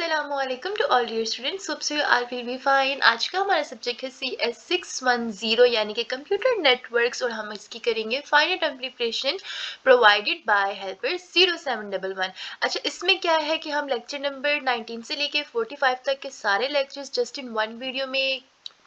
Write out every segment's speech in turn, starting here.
अस्सलामुअलैकुम to all dear students, hope so you all will be fine. आज का हमारा सब्जेक्ट है CS610 यानी कि कंप्यूटर नेटवर्क्स और हम इसकी करेंगे final time preparation provided by helper 0711। अच्छा, इसमें क्या है कि हम लेक्चर नंबर 19 से लेके 45 तक के सारे lectures just in one video में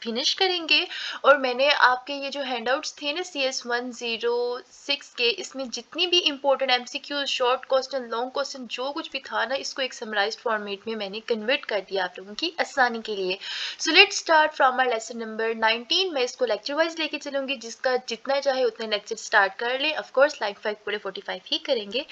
फिनिश करेंगे। और मैंने आपके ये जो हैंडआउट्स थे ना CS106 के, इसमें जितनी भी important MCQ, short question, long question, जो कुछ भी था ना, इसको एक समराइज्ड फॉर्मेट में मैंने कन्वर्ट कर दिया आप लोगों की आसानी के लिए। So let's start from our lesson number 19। मैं इसको लेक्चर वाइज लेके चलूंगी, जिसका जितना चाहे उतने लेक्चर स्टार्ट कर ले। ऑफ कोर्स लाइक 5 पूरे 45 ही करेंगे।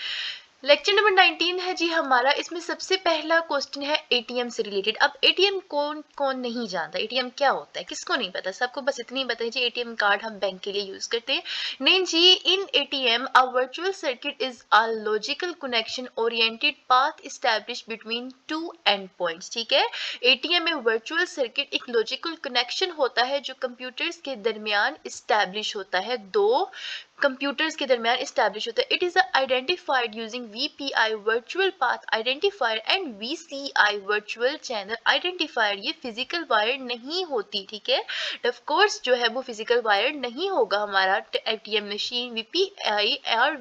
लेक्चर नंबर 19 है जी हमारा। इसमें सबसे पहला क्वेश्चन है एटीएम से रिलेटेड। अब एटीएम कौन कौन नहीं जानता, एटीएम क्या होता है, किसको नहीं पता? सबको बस इतनी पता है जी एटीएम कार्ड हम बैंक के लिए यूज करते हैं। नहीं जी, in ATM a virtual circuit is a logical connection oriented path establish between two end points. ठीक है, एटीएम में वर्चुअल सर्किट एक लॉजिकल कनेक्शन होता है जो कंप्यूटर्स के दरमियान एस्टैब्लिश होता है, दो कंप्यूटर्स के दरमियान एस्टैब्लिश होता है। It is identified using VPI virtual path identifier and VCI virtual channel identifier. ये फिजिकल वायर नहीं होती, ठीक है। ऑफ कोर्स जो है वो फिजिकल वायर नहीं होगा। हमारा एटीएम मशीन VPI और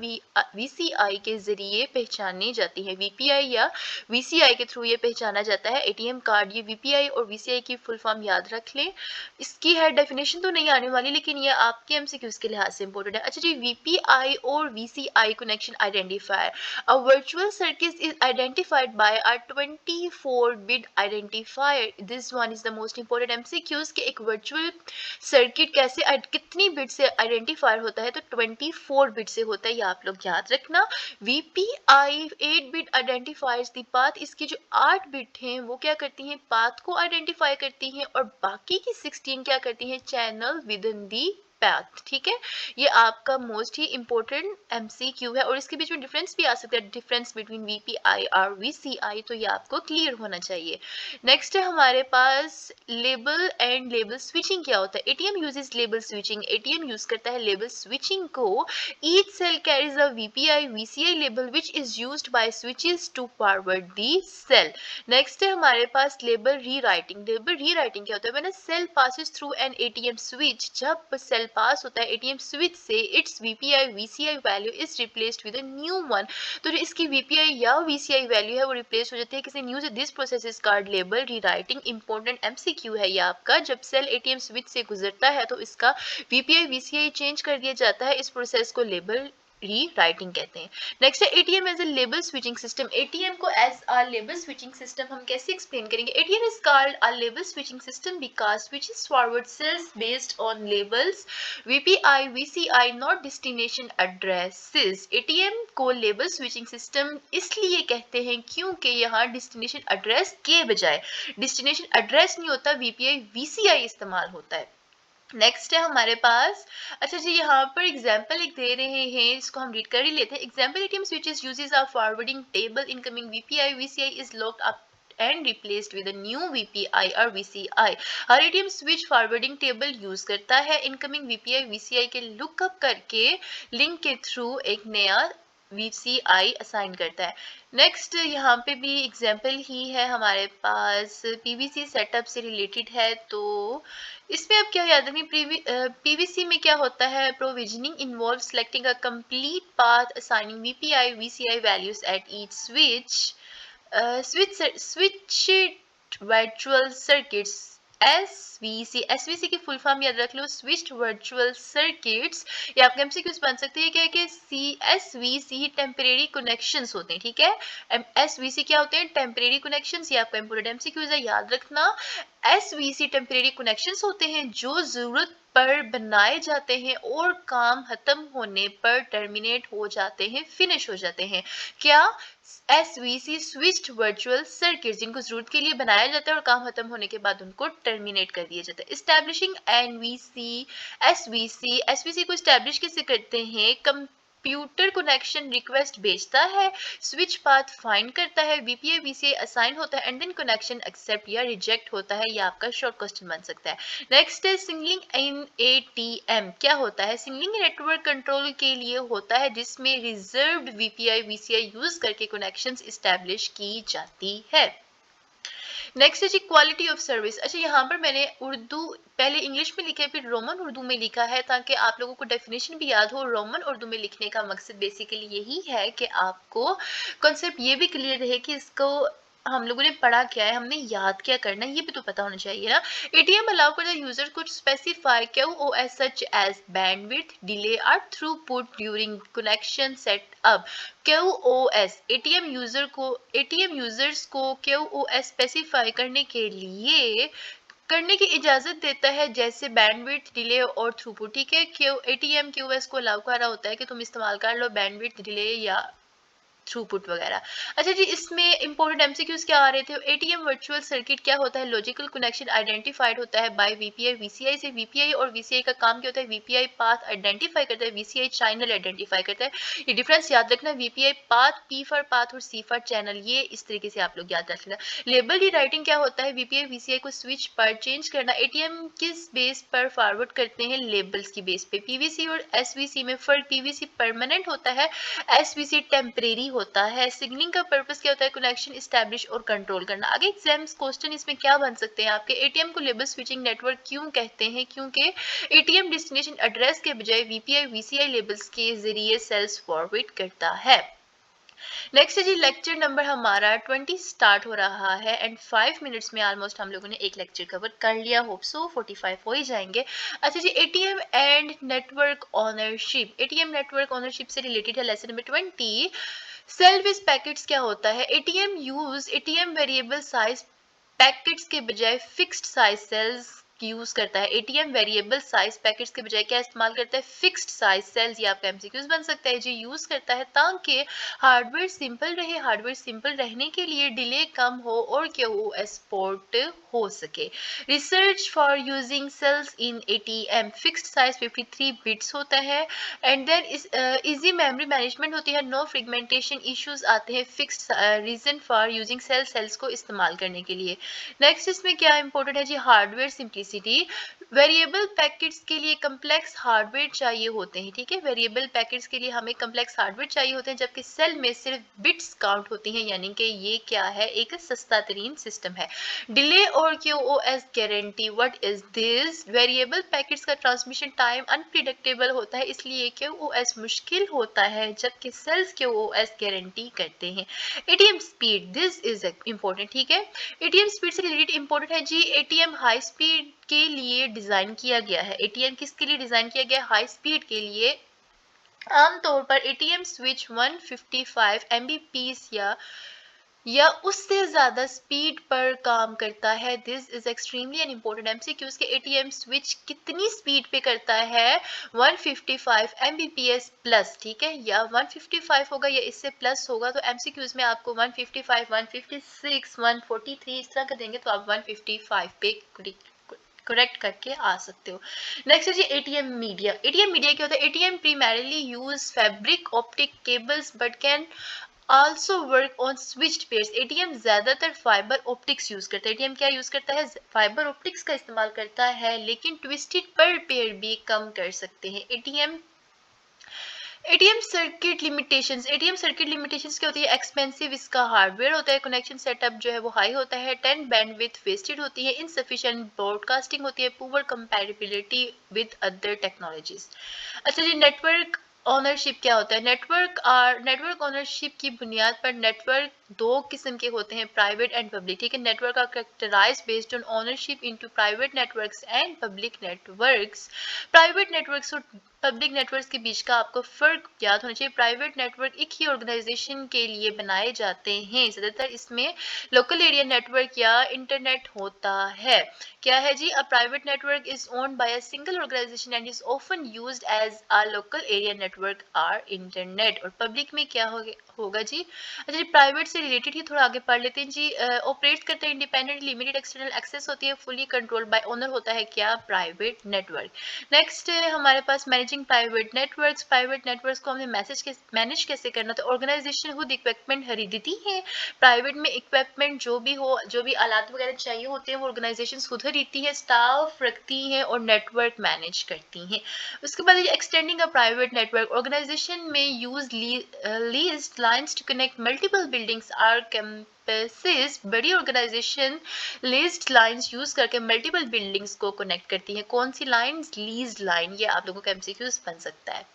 VCI के जरिए पहचानी जाती है। VPI या VCI के थ्रू ये पहचाना जाता है एटीएम कार्ड। ये VPI और VCI की फुल फॉर्म याद रख लें। इसकी है डेफिनेशन तो नहीं आने वाली, लेकिन ये आपके MCQs के लिहाज से इंपॉर्टेंट है। अच्छा जी, VPI और VCI connection identifier. A virtual circuit is identified by a 24 bit identifier. This one is the most important MCQs कि एक वर्चुअल सर्किट कैसे कितनी बिट से आइडेंटिफायर होता है, तो 24 बिट से होता है, ये आप लोग याद रखना। VPI 8 bit identifiers the path. इसकी जो 8 बिट हैं वो क्या करती हैं, पाथ को आइडेंटिफाई करती हैं, और बाकी की 16 क्या करती हैं, channel with in the path. ठीक है, ये आपका मोस्ट ही इंपॉर्टेंट MCQ है। और इसके बीच में डिफरेंस भी आ सकता है, डिफरेंस बिटवीन VPI और VCI, तो ये आपको क्लियर होना चाहिए। नेक्स्ट है हमारे पास लेबल एंड लेबल स्विचिंग। क्या होता है? ATM uses label switching. ATM use करता है लेबल स्विचिंग को। Each cell carries a VPI VCI label which is used by switches to forward the cell. Next है हमारे पास लेबल रीराइटिंग। लेबल रीराइटिंग क्या होता है? When a cell passes through an ATM switch, जब cell पास होता है एटीएम स्विच से, it's VPI VCI value is replaced with a new one. तो जो इसकी VPI या VCI वैल्यू है वो रिप्लेस हो जाती है किसी न्यू से। This process is called label rewriting. Important MCQ है ये आपका। जब सेल एटीएम स्विच से गुजरता है तो इसका VPI VCI चेंज कर दिया जाता है। इस प्रोसेस को लेबल रीराइटिंग कहते हैं। नेक्स्ट है ATM as a label switching system. ATM को as a label switching system हम कैसे एक्सप्लेन करेंगे? ATM is called a label switching system because switches forward cells based on labels VPI VCI not destination addresses. ATM को label switching system इसलिए कहते हैं क्योंकि यहाँ डेस्टिनेशन एड्रेस के बजाय डेस्टिनेशन एड्रेस नहीं होता, VPI VCI इस्तेमाल होता है। नेक्स्ट है हमारे पास, अच्छा जी, यहाँ पर एग्जाम्पल एक दे रहे हैं, इसको हम रीड कर ही लेते हैं। Example ATM switches uses a forwarding table incoming VPI VCI is locked up and replaced with a new VPI और VCI। हर ATM switch forwarding table use करता है इनकमिंग VPI VCI के लुकअप करके लिंक के थ्रू एक नया VCI assign करता है। नेक्स्ट यहाँ पे भी एग्जाम्पल ही है हमारे पास, PVC सेटअप से रिलेटेड है। तो इसमें अब क्या याद रखनी, PVC में क्या होता है? Provisioning involve selecting a complete path assigning VPI VCI values at each switch. Switch virtual circuits SVC की फुल फॉर्म याद रख लो, स्विच्ड वर्चुअल सर्किट्स। ये आपके MCQs बन सकते हैं। क्या है कि SVC टेम्परेरी कनेक्शंस होते हैं, ठीक है। SVC क्या होते हैं? Temporary connections. ये आपका इंपोर्टेंट MCQs है, याद रखना। SVC टेम्परेरी कनेक्शंस होते हैं जो जरूरत पर बनाए जाते हैं और काम खत्म होने पर टर्मिनेट हो जाते हैं, फिनिश हो जाते हैं। क्या? SVC स्विच्ड वर्चुअल सर्किट, जिनको जरूरत के लिए बनाया जाता है और काम खत्म होने के बाद उनको टर्मिनेट कर दिया जाता है। एस्टैब्लिशिंग NVC SVC को एस्टैब्लिश कैसे करते हैं? कंप्यूटर कनेक्शन रिक्वेस्ट भेजता है, स्विच पाथ फाइंड करता है, VPI VCI असाइन होता है, एंड देन कनेक्शन एक्सेप्ट या रिजेक्ट होता है। ये आपका शॉर्ट क्वेश्चन बन सकता है। नेक्स्ट है सिंगलिंग इन ATM। क्या होता है? सिंगलिंग नेटवर्क कंट्रोल के लिए होता है जिसमें रिजर्व्ड VPI VCI यूज करके कनेक्शंस एस्टैब्लिश की जाती है। नेक्स्ट है जी क्वालिटी ऑफ सर्विस। अच्छा यहाँ पर मैंने उर्दू पहले इंग्लिश में लिखा है फिर रोमन उर्दू में लिखा है ताकि आप लोगों को डेफिनेशन भी याद हो। रोमन उर्दू में लिखने का मकसद बेसिकली यही है कि आपको कॉन्सेप्ट ये भी क्लियर रहे कि इसको हम लोगों ने पढ़ा क्या है, हमने याद क्या करना है, ये भी तो पता होना चाहिए ना। एटीएम अलाउ कर the user could specify QoS such as bandwidth, delay और throughput during connection setup. QoS ATM users को QoS स्पेसिफाई करने की इजाजत देता है, जैसे बैंडविड्थ, डिले और थ्रूपुट। ठीक है, एटीएम QoS को अलाउ कर रहा होता है कि तुम इस्तेमाल कर लो बैंडविड्थ, डिले या थ्रूपुट वगैरह। अच्छा जी, इसमें इंपॉर्टेंट एमसीक्यूज क्या आ रहे थे। एटीएम वर्चुअल सर्किट क्या होता है। लॉजिकल कनेक्शन आइडेंटिफाइड होता है बाय वीपीआई वीसीआई से। वीपीआई और वीसीआई का काम क्या होता है, वीपीआई पाथ आइडेंटिफाई करता है, वीसीआई चैनल आइडेंटिफाई करता है। ये डिफरेंस याद रखना, VPI path, P for path और सी फॉर चैनल, ये इस तरीके से आप लोग याद रख लेना। लेबल री राइटिंग क्या होता है, वीपीआई वीसीआई को स्विच पर चेंज करना। एटीएम किस बेस पर फॉरवर्ड करते हैं, लेबल्स की बेस पे। पीवीसी और एसवीसी में फर्क, पीवीसी परमानेंट होता है, एसवीसी टेम्परेरी होता है। सिग्नलिंग का पर्पस क्या होता है, कनेक्शन इस्टेब्लिश और कंट्रोल करना। आगे एग्जाम्स क्वेश्चन इसमें क्या बन सकते हैं आपके, एटीएम को लेबल स्विचिंग नेटवर्क क्यों कहते हैं, क्योंकि एटीएम डेस्टिनेशन एड्रेस के बजाय वीपीआई वीसीआई लेबल्स के जरिए सेल्स फॉरवर्ड करता है। नेक्स्ट है जी लेक्चर नंबर हमारा 20 स्टार्ट हो रहा है एंड 5 मिनट्स में ऑलमोस्ट हम लोगों ने एक लेक्चर कवर कर लिया। होप सो 45 हो ही जाएंगे। अच्छा जी, ATM and network ownership. ATM network ownership से रिलेटेड है lesson number 20। Cell vs packets क्या होता है। एटीएम वेरिएबल साइज पैकेट्स के बजाय फिक्स्ड साइज सेल्स यूज करता है। एटीएम वेरिएबल साइज पैकेट्स के बजाय क्या इस्तेमाल करता है, फिक्स्ड साइज सेल्स। ये आपका एमसीक्यूज बन सकता है जी। यूज करता है ताकि हार्डवेयर सिंपल रहे। हार्डवेयर सिंपल रहने के लिए डिले कम हो और QoS पोर्ट हो सके। Research for using cells in ATM, fixed size 53 bits होता है and then easy memory management होती है। नो फ्रेगमेंटेशन इश्यूज आते हैं fixed reason for using cells को इस्तेमाल करने के लिए। नेक्स्ट इसमें क्या इंपॉर्टेंट है जी, हार्डवेयर सिंप्लिसिटी। वेरिएबल पैकेट्स के लिए कम्प्लेक्स हार्डवेयर चाहिए होते हैं। ठीक है, वेरिएबल पैकेट्स के लिए हमें कम्प्लेक्स हार्डवेयर चाहिए होते हैं, जबकि सेल में सिर्फ बिट्स काउंट होती हैं, यानी कि ये क्या है, एक सस्ता तरीन सिस्टम है। डिले और QoS guarantee, what is this. Variable packets का ट्रांसमिशन टाइम अनप्रिडिक्टेबल होता है, इसलिए QoS मुश्किल होता है, जबकि सेल्स QoS गारंटी करते हैं। ATM speed, this is important. ठीक है, एटीएम स्पीड से रिलेटेड इंपॉर्टेंट है जी। एटीएम हाई स्पीड के लिए डिजाइन किया गया है। एटीएम किसके लिए डिजाइन किया गया है, हाई स्पीड के लिए। आमतौर पर एटीएम स्विच 155 Mbps या उससे ज्यादा स्पीड पर काम करता है। This is extremely an important MCQs के एटीएम स्विच कितनी स्पीड पे करता है, 155 Mbps प्लस। ठीक है, या 155 होगा या इससे प्लस होगा, तो एमसीक्यूज में आपको 155, 156, 143 इस तरह का देंगे, तो आप 155 पे करेक्ट करके आ सकते हो। नेक्स्ट है जी एटीएम मीडिया। एटीएम मीडिया क्या होता है, ATM primarily use fabric optic cables but can also work on switched pairs. ATM ज्यादातर फाइबर ऑप्टिक्स यूज करता है। एटीएम क्या यूज करता है, फाइबर ऑप्टिक्स का इस्तेमाल करता है, लेकिन ट्विस्टेड पर पेयर भी कम कर सकते हैं। ATM circuit limitations. ATM circuit limitations क्या होती है, एक्सपेंसिव इसका हार्डवेयर होता है, कनेक्शन सेटअप जो है वो हाई होता है, 10 बैंडविड्थ वेस्टेड होती है, इनसफिशिएंट ब्रॉडकास्टिंग होती है, poor compatibility with other technologies. अच्छा जी, नेटवर्क ओनरशिप क्या होता है। नेटवर्क ओनरशिप की बुनियाद पर नेटवर्क दो किस्म के होते हैं, प्राइवेट एंड पब्लिक। ठीक है, network are characterized based on ownership into private networks and public networks. Private networks और पब्लिक नेटवर्क्स के बीच का आपको फर्क याद होना चाहिए। प्राइवेट नेटवर्क एक ही ऑर्गेनाइजेशन के लिए बनाए जाते हैं, ज्यादातर इसमें लोकल एरिया नेटवर्क या इंटरनेट होता है। क्या है जी, a private network is owned by a single organisation and is often used as a local area network or internet. और पब्लिक में क्या होगा जी। अच्छा जी, प्राइवेट से रिलेटेड ही थोड़ा आगे पढ़ लेते हैं जी। ऑपरेट करते हैं इंडिपेंडेंट, लिमिटेड एक्सटर्नल एक्सेस होती है, फुली कंट्रोल्ड बाय ओनर होता है क्या, प्राइवेट नेटवर्क। नेक्स्ट है हमारे पास managing private networks. Private networks को हमने मैनेज कैसे करना, तो ऑर्गेनाइजेशन खुद इक्विपमेंट खरीदती है। प्राइवेट में इक्विपमेंट जो भी आलात वगैरह चाहिए होते हैं वो ऑर्गेनाइजेशन खुद खरीदती है, स्टाफ रखती हैं और नेटवर्क मैनेज करती हैं। उसके बाद extending a private network, organisation में use leased lines to connect multiple buildings or campuses बड़ी ऑर्गेनाइजेशन लीज्ड लाइंस यूज करके मल्टीपल बिल्डिंग्स को कनेक्ट करती हैं। कौन सी लाइंस? Leased line. ये आप लोगों का एमसीक्यूज बन सकता है।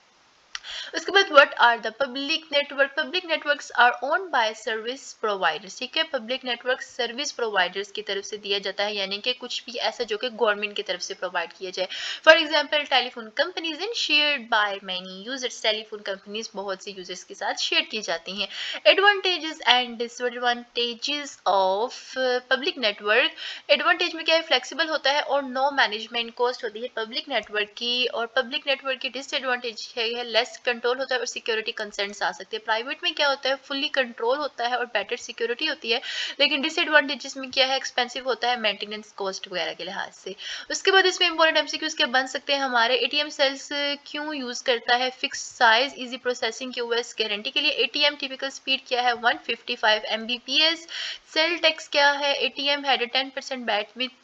उसके बाद what are the public network? Public networks are owned by service providers. ठीक है, पब्लिक नेटवर्क सर्विस प्रोवाइडर्स की तरफ से दिया जाता है, यानी कि कुछ भी ऐसा जो कि गवर्नमेंट की तरफ से प्रोवाइड किया जाए। For example telephone companies and shared by many users. Telephone companies बहुत से यूजर्स के साथ शेयर की जाती हैं। Advantages and disadvantages of public network. Advantage में क्या है? फ्लेक्सिबल होता है और नो मैनेजमेंट कॉस्ट होती है पब्लिक नेटवर्क की। और पब्लिक नेटवर्क की डिसएडवांटेज है लेस कंट्रोल होता है और सिक्योरिटी कंसर्न्स आ सकते हैं। प्राइवेट में क्या होता है? फुल्ली कंट्रोल होता है और बेटर सिक्योरिटी होती है। लेकिन डिसएडवांटेजेस में क्या है? एक्सपेंसिव होता है मेंटेनेंस कॉस्ट वगैरह के लिहाज से। उसके बाद इसमें इंपॉर्टेंट एमसीक्यूज क्या बन सकते हैं हमारे? एटीएम सेल्स क्यों यूज करता है? Fix size, easy processing, QoS guarantee के लिए। एटीएम टिपिकल स्पीड क्या है? 155 Mbps। सेल टैक्स क्या है? एटीएम हैड 10%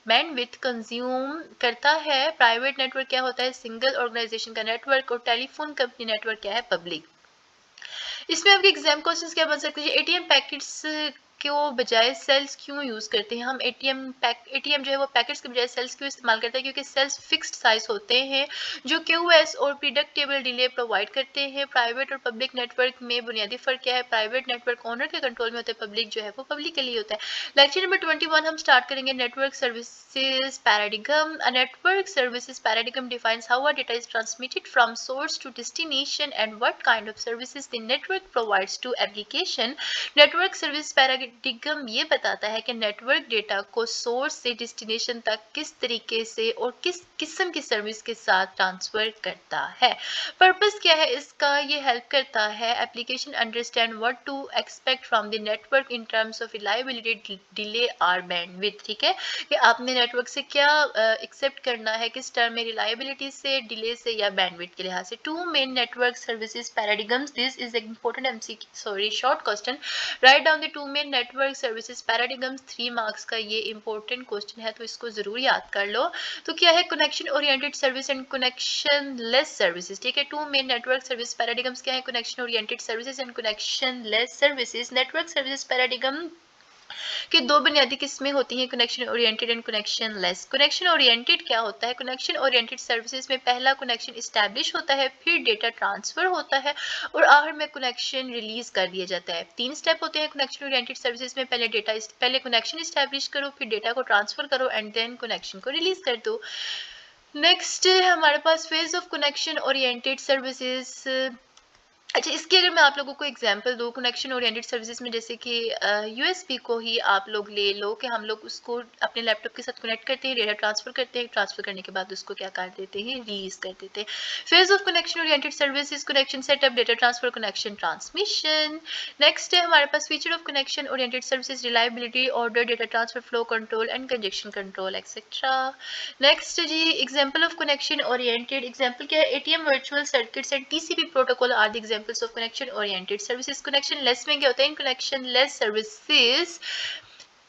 बैंडविड्थ कंज्यूम करता है। प्राइवेट नेटवर्क क्या होता है? सिंगल ऑर्गेनाइजेशन का नेटवर्क। और टेलीफोन कंपनी नेटवर्क क्या है? पब्लिक। इसमें आपके एग्जाम क्वेश्चंस क्या बन सकते हैं? एटीएम पैकेट्स को बजाय सेल्स क्यों यूज करते हैं हम? एटीएम जो है वो पैकेट्स के बजाय सेल्स क्यों इस्तेमाल करते हैं? क्योंकि सेल्स फिक्स्ड साइज होते हैं जो क्यूएस और प्रिडिक्टेबल डिले प्रोवाइड करते हैं। प्राइवेट और पब्लिक नेटवर्क में बुनियादी फर्क क्या है? प्राइवेट नेटवर्क ओनर के कंट्रोल में होता है, पब्लिक जो है वो पब्लिक के लिए होता है। लेक्चर नंबर 21 हम स्टार्ट करेंगे network services paradigm. A network services paradigm defines how a data is transmitted from source to destination and what kind of services the network provides to application. Network service paradigm ये बताता है कि network data को source से destination तक किस तरीके से और किस किस्म की सर्विस के साथ ट्रांसफर करता है। पर्पस क्या है इसका? ये हेल्प करता है application understand what to expect from the network in terms of reliability, delay और बैंडविड्थ। ठीक है, कि आपने नेटवर्क से क्या एक्सेप्ट करना है, किस टर्म में? रिलायबिलिटी से, डिले से या बैंडविड्थ के लिहाज से। Two main network services paradigms. This is important short question. Right down the two main network services paradigms. 3 marks का ये इंपॉर्टेंट क्वेश्चन है, तो इसको जरूर याद कर लो। तो क्या है? Connection oriented service and connection less services. ठीक है, to main network service paradigms क्या है? Connection oriented services and connection less services. Network services paradigm कि दो बुनियादी किस्में होती हैं, connection oriented and connection less. Connection oriented क्या होता है? कनेक्शन ओरिएंटेड सर्विसेज में पहला कनेक्शन इस्टेब्लिश होता है, फिर डेटा ट्रांसफर होता है और आखिर में कनेक्शन रिलीज कर दिया जाता है। 3 स्टेप होते हैं कनेक्शन ओरिएंटेड सर्विसेज में। पहले कनेक्शन इस्टेब्लिश करो, फिर डेटा को ट्रांसफर करो एंड देन कनेक्शन को रिलीज कर दो। नेक्स्ट है हमारे पास phase of connection oriented services. अच्छा, इसकी अगर मैं आप लोगों को एग्जांपल दूँ कनेक्शन ओरिएंटेड सर्विसेज में, जैसे कि यूएसबी को ही आप लोग ले लो कि हम लोग उसको अपने लैपटॉप के साथ कनेक्ट करते हैं, डेटा ट्रांसफर करते हैं, ट्रांसफर करने के बाद उसको क्या कर देते हैं? रिलीज कर देते हैं। Phase of connection oriented services, connection setup, data transfer, connection transmission. Next है हमारे पास feature of connection oriented services, reliability, order, data transfer, flow control and congestion control etcetera. Next जी example of connection oriented. Example क्या है? ATM virtual circuits and TCP protocol are the examples of connection oriented services. Connectionless में क्या होता है? In connection less services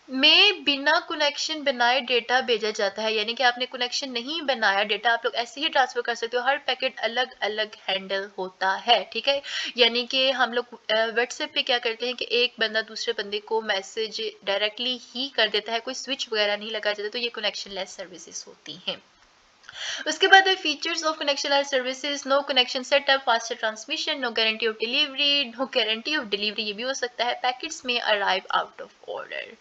में बिना connection बनाए डेटा भेजा जाता है, यानी कि आपने कनेक्शन नहीं बनाया, डेटा आप लोग ऐसे ही ट्रांसफर कर सकते हो। हर पैकेट अलग अलग हैंडल होता है। ठीक है, यानी कि हम लोग व्हाट्सएप पे क्या करते हैं कि एक बंदा दूसरे बंदे को मैसेज डायरेक्टली ही कर देता है, कोई स्विच वगैरह नहीं लगा जाता, तो ये कनेक्शन लेस सर्विसेज होती हैं। उसके बाद है features of connection services. No connection setup, faster transmission, no guarantee of delivery, no guarantee of delivery ये भी हो सकता है, पैकेट्स में arrive out of order.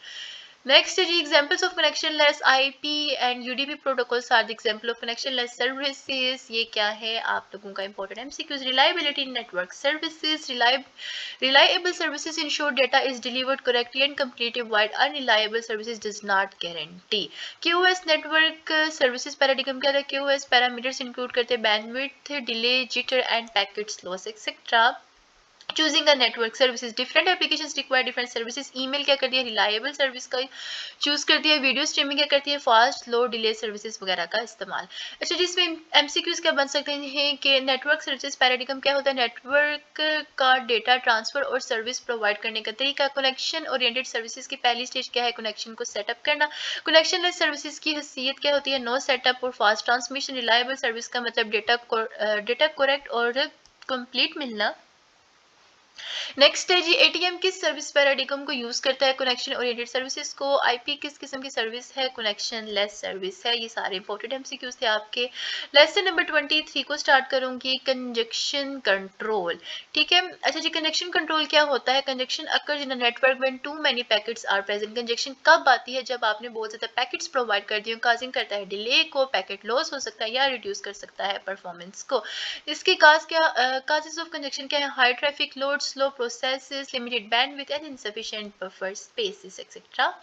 Next है जी examples of connectionless. IP and UDP protocols are the example of connectionless services. ये क्या है आप लोगों का important MCQs. Reliability in network services. Reliable services ensure data is delivered correctly and completely, while unreliable services does not guarantee. QoS network services paradigm क्या था? QoS parameters include करते हैं bandwidth, delay, jitter and packets loss etc. Choosing a network services, different applications require different services. Email क्या कर दिया? Reliable service का choose कर दिया। वीडियो स्ट्रीमिंग क्या करती है? फास्ट, लो, डिले सर्विसेज वगैरह का इस्तेमाल। अच्छा, जिसमें एमसीक्यूज क्या बन सकते हैं कि नेटवर्क सर्विसेज पैराडिगम क्या होता है? नेटवर्क का डेटा ट्रांसफर और सर्विस प्रोवाइड करने का तरीका। कनेक्शन ओरिएंटेड सर्विसेज की पहली स्टेज क्या है? कनेक्शन को सेटअप करना। कनेक्शन लेस सर्विसेज की हैसियत क्या होती है? नो सेटअप और फास्ट ट्रांसमिशन। रिलायबल सर्विस का मतलब डेटा करेक्ट और कंप्लीट मिलना। नेक्स्ट है जी, एटीएम किस सर्विस पैराडिगम को यूज करता है? कनेक्शन ओरिएंटेड सर्विसेज को। आईपी किस किस्म की सर्विस है? कनेक्शन लेस सर्विस है। ये सारे इंपॉर्टेंट एमसीक्यूज थे आपके। लेसन नंबर 23 को स्टार्ट करूंगी, कंजक्शन कंट्रोल। ठीक है, अच्छा जी, कंजक्शन कंट्रोल क्या होता है? Congestion occurs in a network when too many packets are present. Congestion कब आती है? जब आपने बहुत ज्यादा पैकेट्स प्रोवाइड कर दिए, काजिंग करता है डिले को, पैकेट लॉस हो सकता है या रिड्यूस कर सकता है परफॉर्मेंस को। इसके काजेस ऑफ कंजक्शन क्या है? High traffic load, slow processes, limited bandwidth and insufficient buffer spaces etcetera.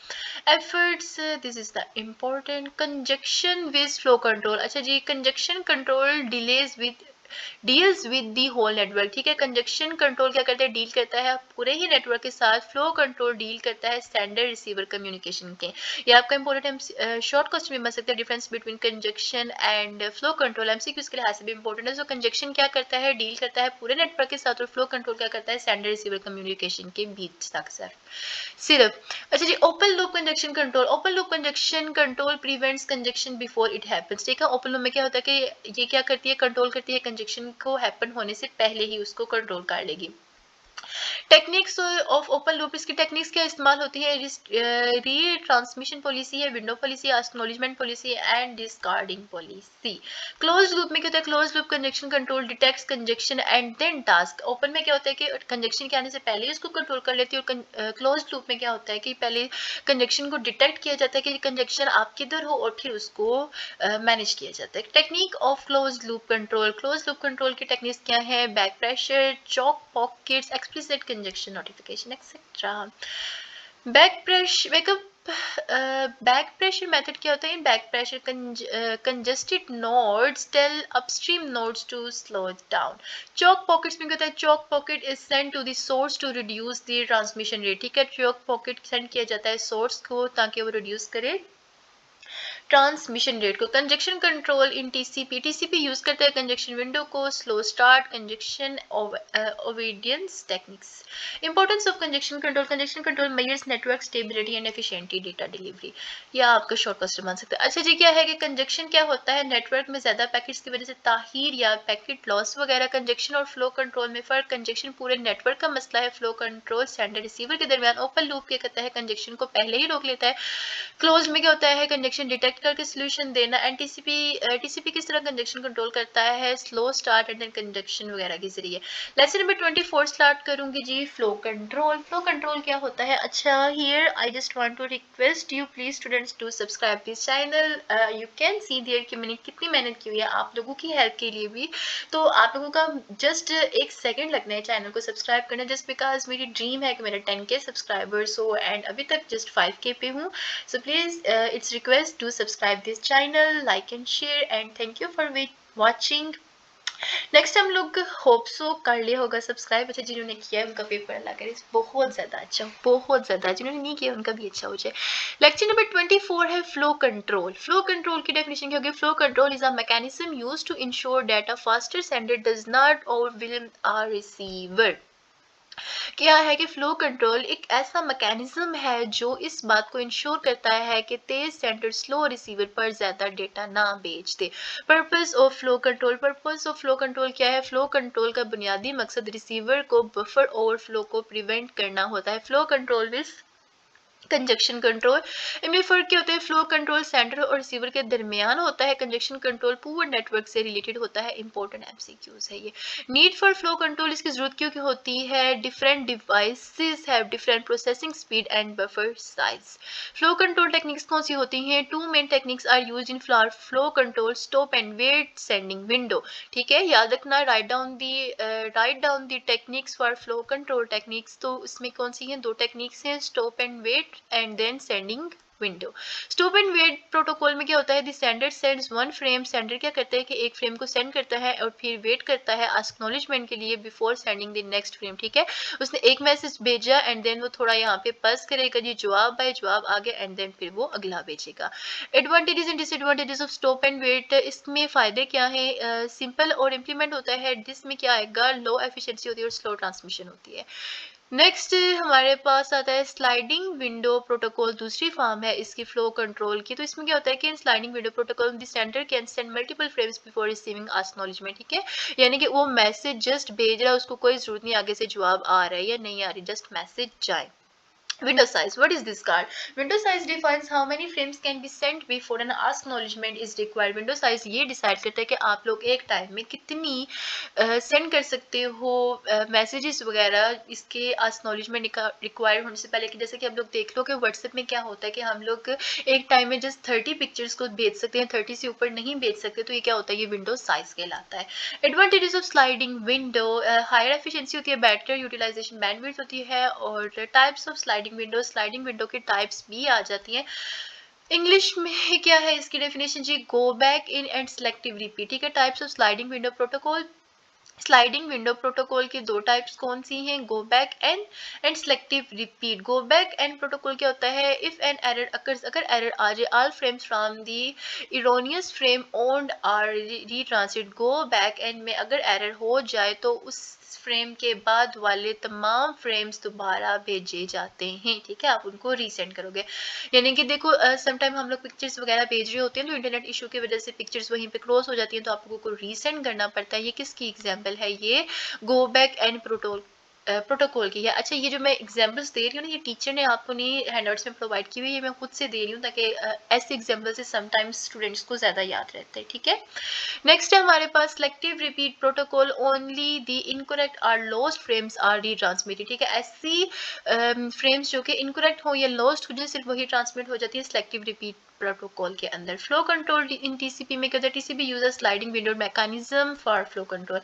Efforts, this is the important. Congestion with flow control. अच्छा जी, congestion control delays with deals with the whole network. ठीक है, conjunction control क्या करता है? Deal करता है पूरे ही नेटवर्क के साथ। फ्लो कंट्रोल डील करता है स्टैंडर्ड रिसीवर कम्युनिकेशन के। ये आपका इंपॉर्टेंट शॉर्ट क्वेश्चन भी बन सकता है, difference between conjunction and flow control. MCQ के लिहाज से भी इंपॉर्टेंट है। सो कंजक्शन क्या करता है? डील करता है पूरे नेटवर्क के साथ, और फ्लो कंट्रोल क्या करता है? स्टैंडर्ड रिसीवर कम्युनिकेशन के बीच तक सर सिर्फ। अच्छा जी, open loop congestion control. Open loop congestion control prevents congestion before it happens. ठीक है, ओपन लूप में क्या होता है कि ये क्या करती है? कंट्रोल करती है कंजक्शन को हैपन होने से पहले ही उसको कंट्रोल कर लेगी। टेक्निक्स ऑफ ओपन लूप, इसकी टेक्निक्स क्या इस्तेमाल होती है? री ट्रांसमिशन पॉलिसी है, window policy, acknowledgement policy and discarding policy. Close loop में क्या होता है? Close loop congestion control detects congestion and then task. Open में क्या होता है कि कंजक्शन के आने से पहले ही उसको कंट्रोल कर लेती है, और क्लोज लूप में क्या होता है कि पहले कंजक्शन को डिटेक्ट किया जाता है कि कंजक्शन आपके इधर हो, और फिर उसको मैनेज किया जाता है। Technique of close loop control. Close loop control की टेक्निक्स क्या है? Back pressure, choke packets, explicit congestion notification etcetera. Back pressure method क्या होता है? In back pressure congested nodes tell upstream nodes to slow down. Choke packets में क्या होता है? Choke packet is send to the source to reduce the transmission rate. ठीक है, choke pocket send किया जाता है सोर्स को ताकि वो रिड्यूस करे ट्रांसमिशन रेट को। कंजक्शन कंट्रोल इन टीसीपी। टीसीपी यूज करता है कंजक्शन विंडो को, slow start, conjunction obedience techniques. Importance of conjunction control. Conjunction control measures network stability and efficiently data delivery. या आपका शॉर्ट क्वेश्चन बन सकता है। अच्छा जी, क्या है कि कंजक्शन क्या होता है? नेटवर्क में ज्यादा पैकेट्स की वजह से ताहीर या पैकेट लॉस वगैरह। कंजक्शन और फ्लो कंट्रोल में फर्क। कंजक्शन पूरे नेटवर्क का मसला है, फ्लो कंट्रोल स्टैंडर्ड रिसीवर के दरमियान। ओपन लूप क्या करता है? कंजक्शन को पहले ही रोक लेता है। क्लोज में क्या होता है? कंजक्शन डिटेक्ट करके सोल्यूशन देना। एंड टीसीपी किस तरह कंजक्शन कंट्रोल करता है? Slow start and then congestion वगैरह के जरिए। लेसन नंबर 24 स्टार्ट करूंगी जी, फ्लो कंट्रोल। फ्लो कंट्रोल क्या होता है? अच्छा, here I just want to request you please students to subscribe this channel. You can see there कि मैंने कितनी मेहनत की हुई है आप लोगों की हेल्प के लिए भी। तो आप लोगों का जस्ट एक सेकंड लगना है चैनल को सब्सक्राइब करना, जस्ट बिकॉज मेरी ड्रीम है कि मेरा 10K सब्सक्राइबर्स हो, एंड अभी तक जस्ट 5K पे हूँ। So please, it's request to subscribe this channel, like and share, and thank you for watching. Next हम लोग होप सो कर लिया होगा सब्सक्राइब। अच्छा, जिन्होंने किया है उनका पेपर अल्लाह करे बहुत ज़्यादा अच्छा, बहुत ज़्यादा। जिन्होंने नहीं किया उनका भी अच्छा हो जाए। लेक्चर नंबर 24 है फ्लो कंट्रोल। फ्लो कंट्रोल की डेफिनेशन क्या होगी? Flow control is a mechanism used to ensure that a faster sender does not overwhelm a receiver. क्या है कि फ्लो कंट्रोल एक ऐसा मैकेनिज्म है जो इस बात को इंश्योर करता है कि तेज सेंडर स्लो रिसीवर पर ज्यादा डेटा ना भेज दे। Purpose of flow control. Purpose of flow control क्या है? फ्लो कंट्रोल का बुनियादी मकसद रिसीवर को बफर ओवरफ्लो को प्रिवेंट करना होता है। Flow control with conjunction control, इनमें फर्क क्या होता है? फ्लो कंट्रोल सेंडर और रिसीवर के दरमियान होता है, कंजक्शन कंट्रोल पूरे नेटवर्क से रिलेटेड होता है। इंपॉर्टेंट एमसीक्यूज है ये। नीड फॉर फ्लो कंट्रोल, इसकी जरूरत क्यों की होती है? Different devices have different processing speed and buffer size. Flow control techniques कौन सी होती हैं? Two main techniques are used in flow control, stop and wait sending window. ठीक है, याद रखना, write down the techniques for flow control techniques. तो इसमें कौन सी हैं? दो टेक्निक्स हैं, stop and wait and then sending window. Stop and wait protocol में क्या होता है? The sender sends one frame. Sender क्या करता है कि एक फ्रेम को सेंड करता है और फिर वेट करता है एक्नॉलेजमेंट के लिए before sending the next frame. ठीक है, उसने एक मैसेज भेजा एंड देन वो थोड़ा यहाँ पे पस करेगा जी, जवाब आए, जवाब आ गया, एंड देन फिर वो अगला भेजेगा। Advantages and disadvantages of stop and wait, इसमें फायदे क्या है? सिंपल और इम्प्लीमेंट होता है। डिस में क्या आएगा? लो एफिशिएंसी होती है और स्लो ट्रांसमिशन होती है। नेक्स्ट हमारे पास आता है स्लाइडिंग विंडो प्रोटोकॉल, दूसरी फॉर्म है इसकी फ्लो कंट्रोल की। तो इसमें क्या होता है कि in sliding window protocol the sender can send multiple frames before receiving acknowledgement, ठीक है, यानी कि वो मैसेज जस्ट भेज रहा है, उसको कोई जरूरत नहीं आगे से जवाब आ रहा है या नहीं आ रही, जस्ट मैसेज जाए। Window size. What is this card? Window size defines how many frames can be sent before an acknowledgement is required. Window size ये डिसाइड करता है कि आप लोग एक टाइम में कितनी सेंड कर सकते हो मैसेजेस वगैरह इसके acknowledgement रिक्वायर्ड होने से पहले। कि जैसे कि आप लोग देख लो कि व्हाट्सएप में क्या होता है कि हम लोग एक टाइम में जस्ट 30 पिक्चर्स को भेज सकते हैं, 30 से ऊपर नहीं भेज सकते। तो ये क्या होता है, ये विंडो साइज कहलाता है। Advantages of sliding window, higher efficiency होती है, बेटर यूटिलाइजेशन बैंडविड्थ होती है। और टाइप्स ऑफ स्लाइडिंग विंडो की टाइप्स भी आ जाती हैं। इंग्लिश में क्या है इसकी डेफिनेशन जी, go back N and selective repeat, ठीक है। Types of sliding window protocol की दो टाइप्स कौन सी हैं, go back and selective repeat. Go back and protocol क्या होता है, इफ एन एरर अकर्स, अगर एरर आ जाए, all frames from the erroneous frame onward are retranslate. Go back and में अगर एरर हो जाए तो उस फ्रेम के बाद वाले तमाम फ्रेम्स दोबारा भेजे जाते हैं, ठीक है, आप उनको रीसेंड करोगे। यानी कि देखो समटाइम हम लोग पिक्चर्स वगैरह भेज रहे होते हैं तो इंटरनेट इशू की वजह से पिक्चर्स वहीं पे क्रॉस हो जाती हैं, तो आप लोगों को रीसेंड करना पड़ता है। ये किसकी एग्जांपल है, ये गो बैक एंड प्रोटोकॉल की है। अच्छा, ये जो मैं एग्जांपल्स दे रही हूँ ना, ये टीचर ने आपको नहीं हैंडआउट्स में प्रोवाइड की हुई है, ये मैं खुद से दे रही हूँ ताकि ऐसे एग्जांपल से समटाइम्स स्टूडेंट्स को ज़्यादा याद रहता है, ठीक है। नेक्स्ट है हमारे पास selective repeat protocol, only the incorrect or lost frames are retransmitted, ठीक है। ऐसी फ्रेम्स जो कि इनकरेक्ट हो या लॉस्ट हो जाए सिर्फ वही ट्रांसमिट हो जाती है सेलेक्टिव रिपीट प्रोटोकॉल के अंदर। फ्लो कंट्रोल इन टीसीपी में कहते हैं TCP user sliding window mechanism for flow control.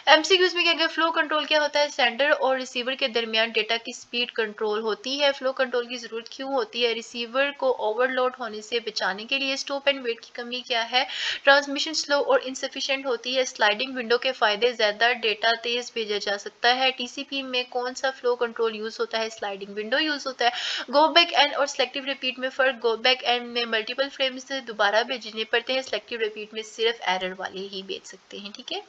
MCQs में क्या क्या, फ्लो कंट्रोल क्या होता है, सेंडर और रिसीवर के दरमियान डेटा की स्पीड कंट्रोल होती है। फ्लो कंट्रोल की जरूरत क्यों होती है, रिसीवर को ओवरलोड होने से बचाने के लिए। स्टॉप एंड वेट की कमी क्या है, ट्रांसमिशन स्लो और इनसफिशिएंट होती है। स्लाइडिंग विंडो के फायदे, ज्यादा डेटा तेज भेजा जा सकता है। टीसीपी में कौन सा फ्लो कंट्रोल यूज होता है, स्लाइडिंग विंडो यूज होता है। गो बैक एंड और सेलेक्टिव रिपीट में फर्क, गो बैक एंड में मल्टीपल फ्रेम्स से दोबारा भेजने पड़ते हैं, सेलेक्टिव रिपीट में सिर्फ एरर वाले ही भेज सकते हैं, ठीक है।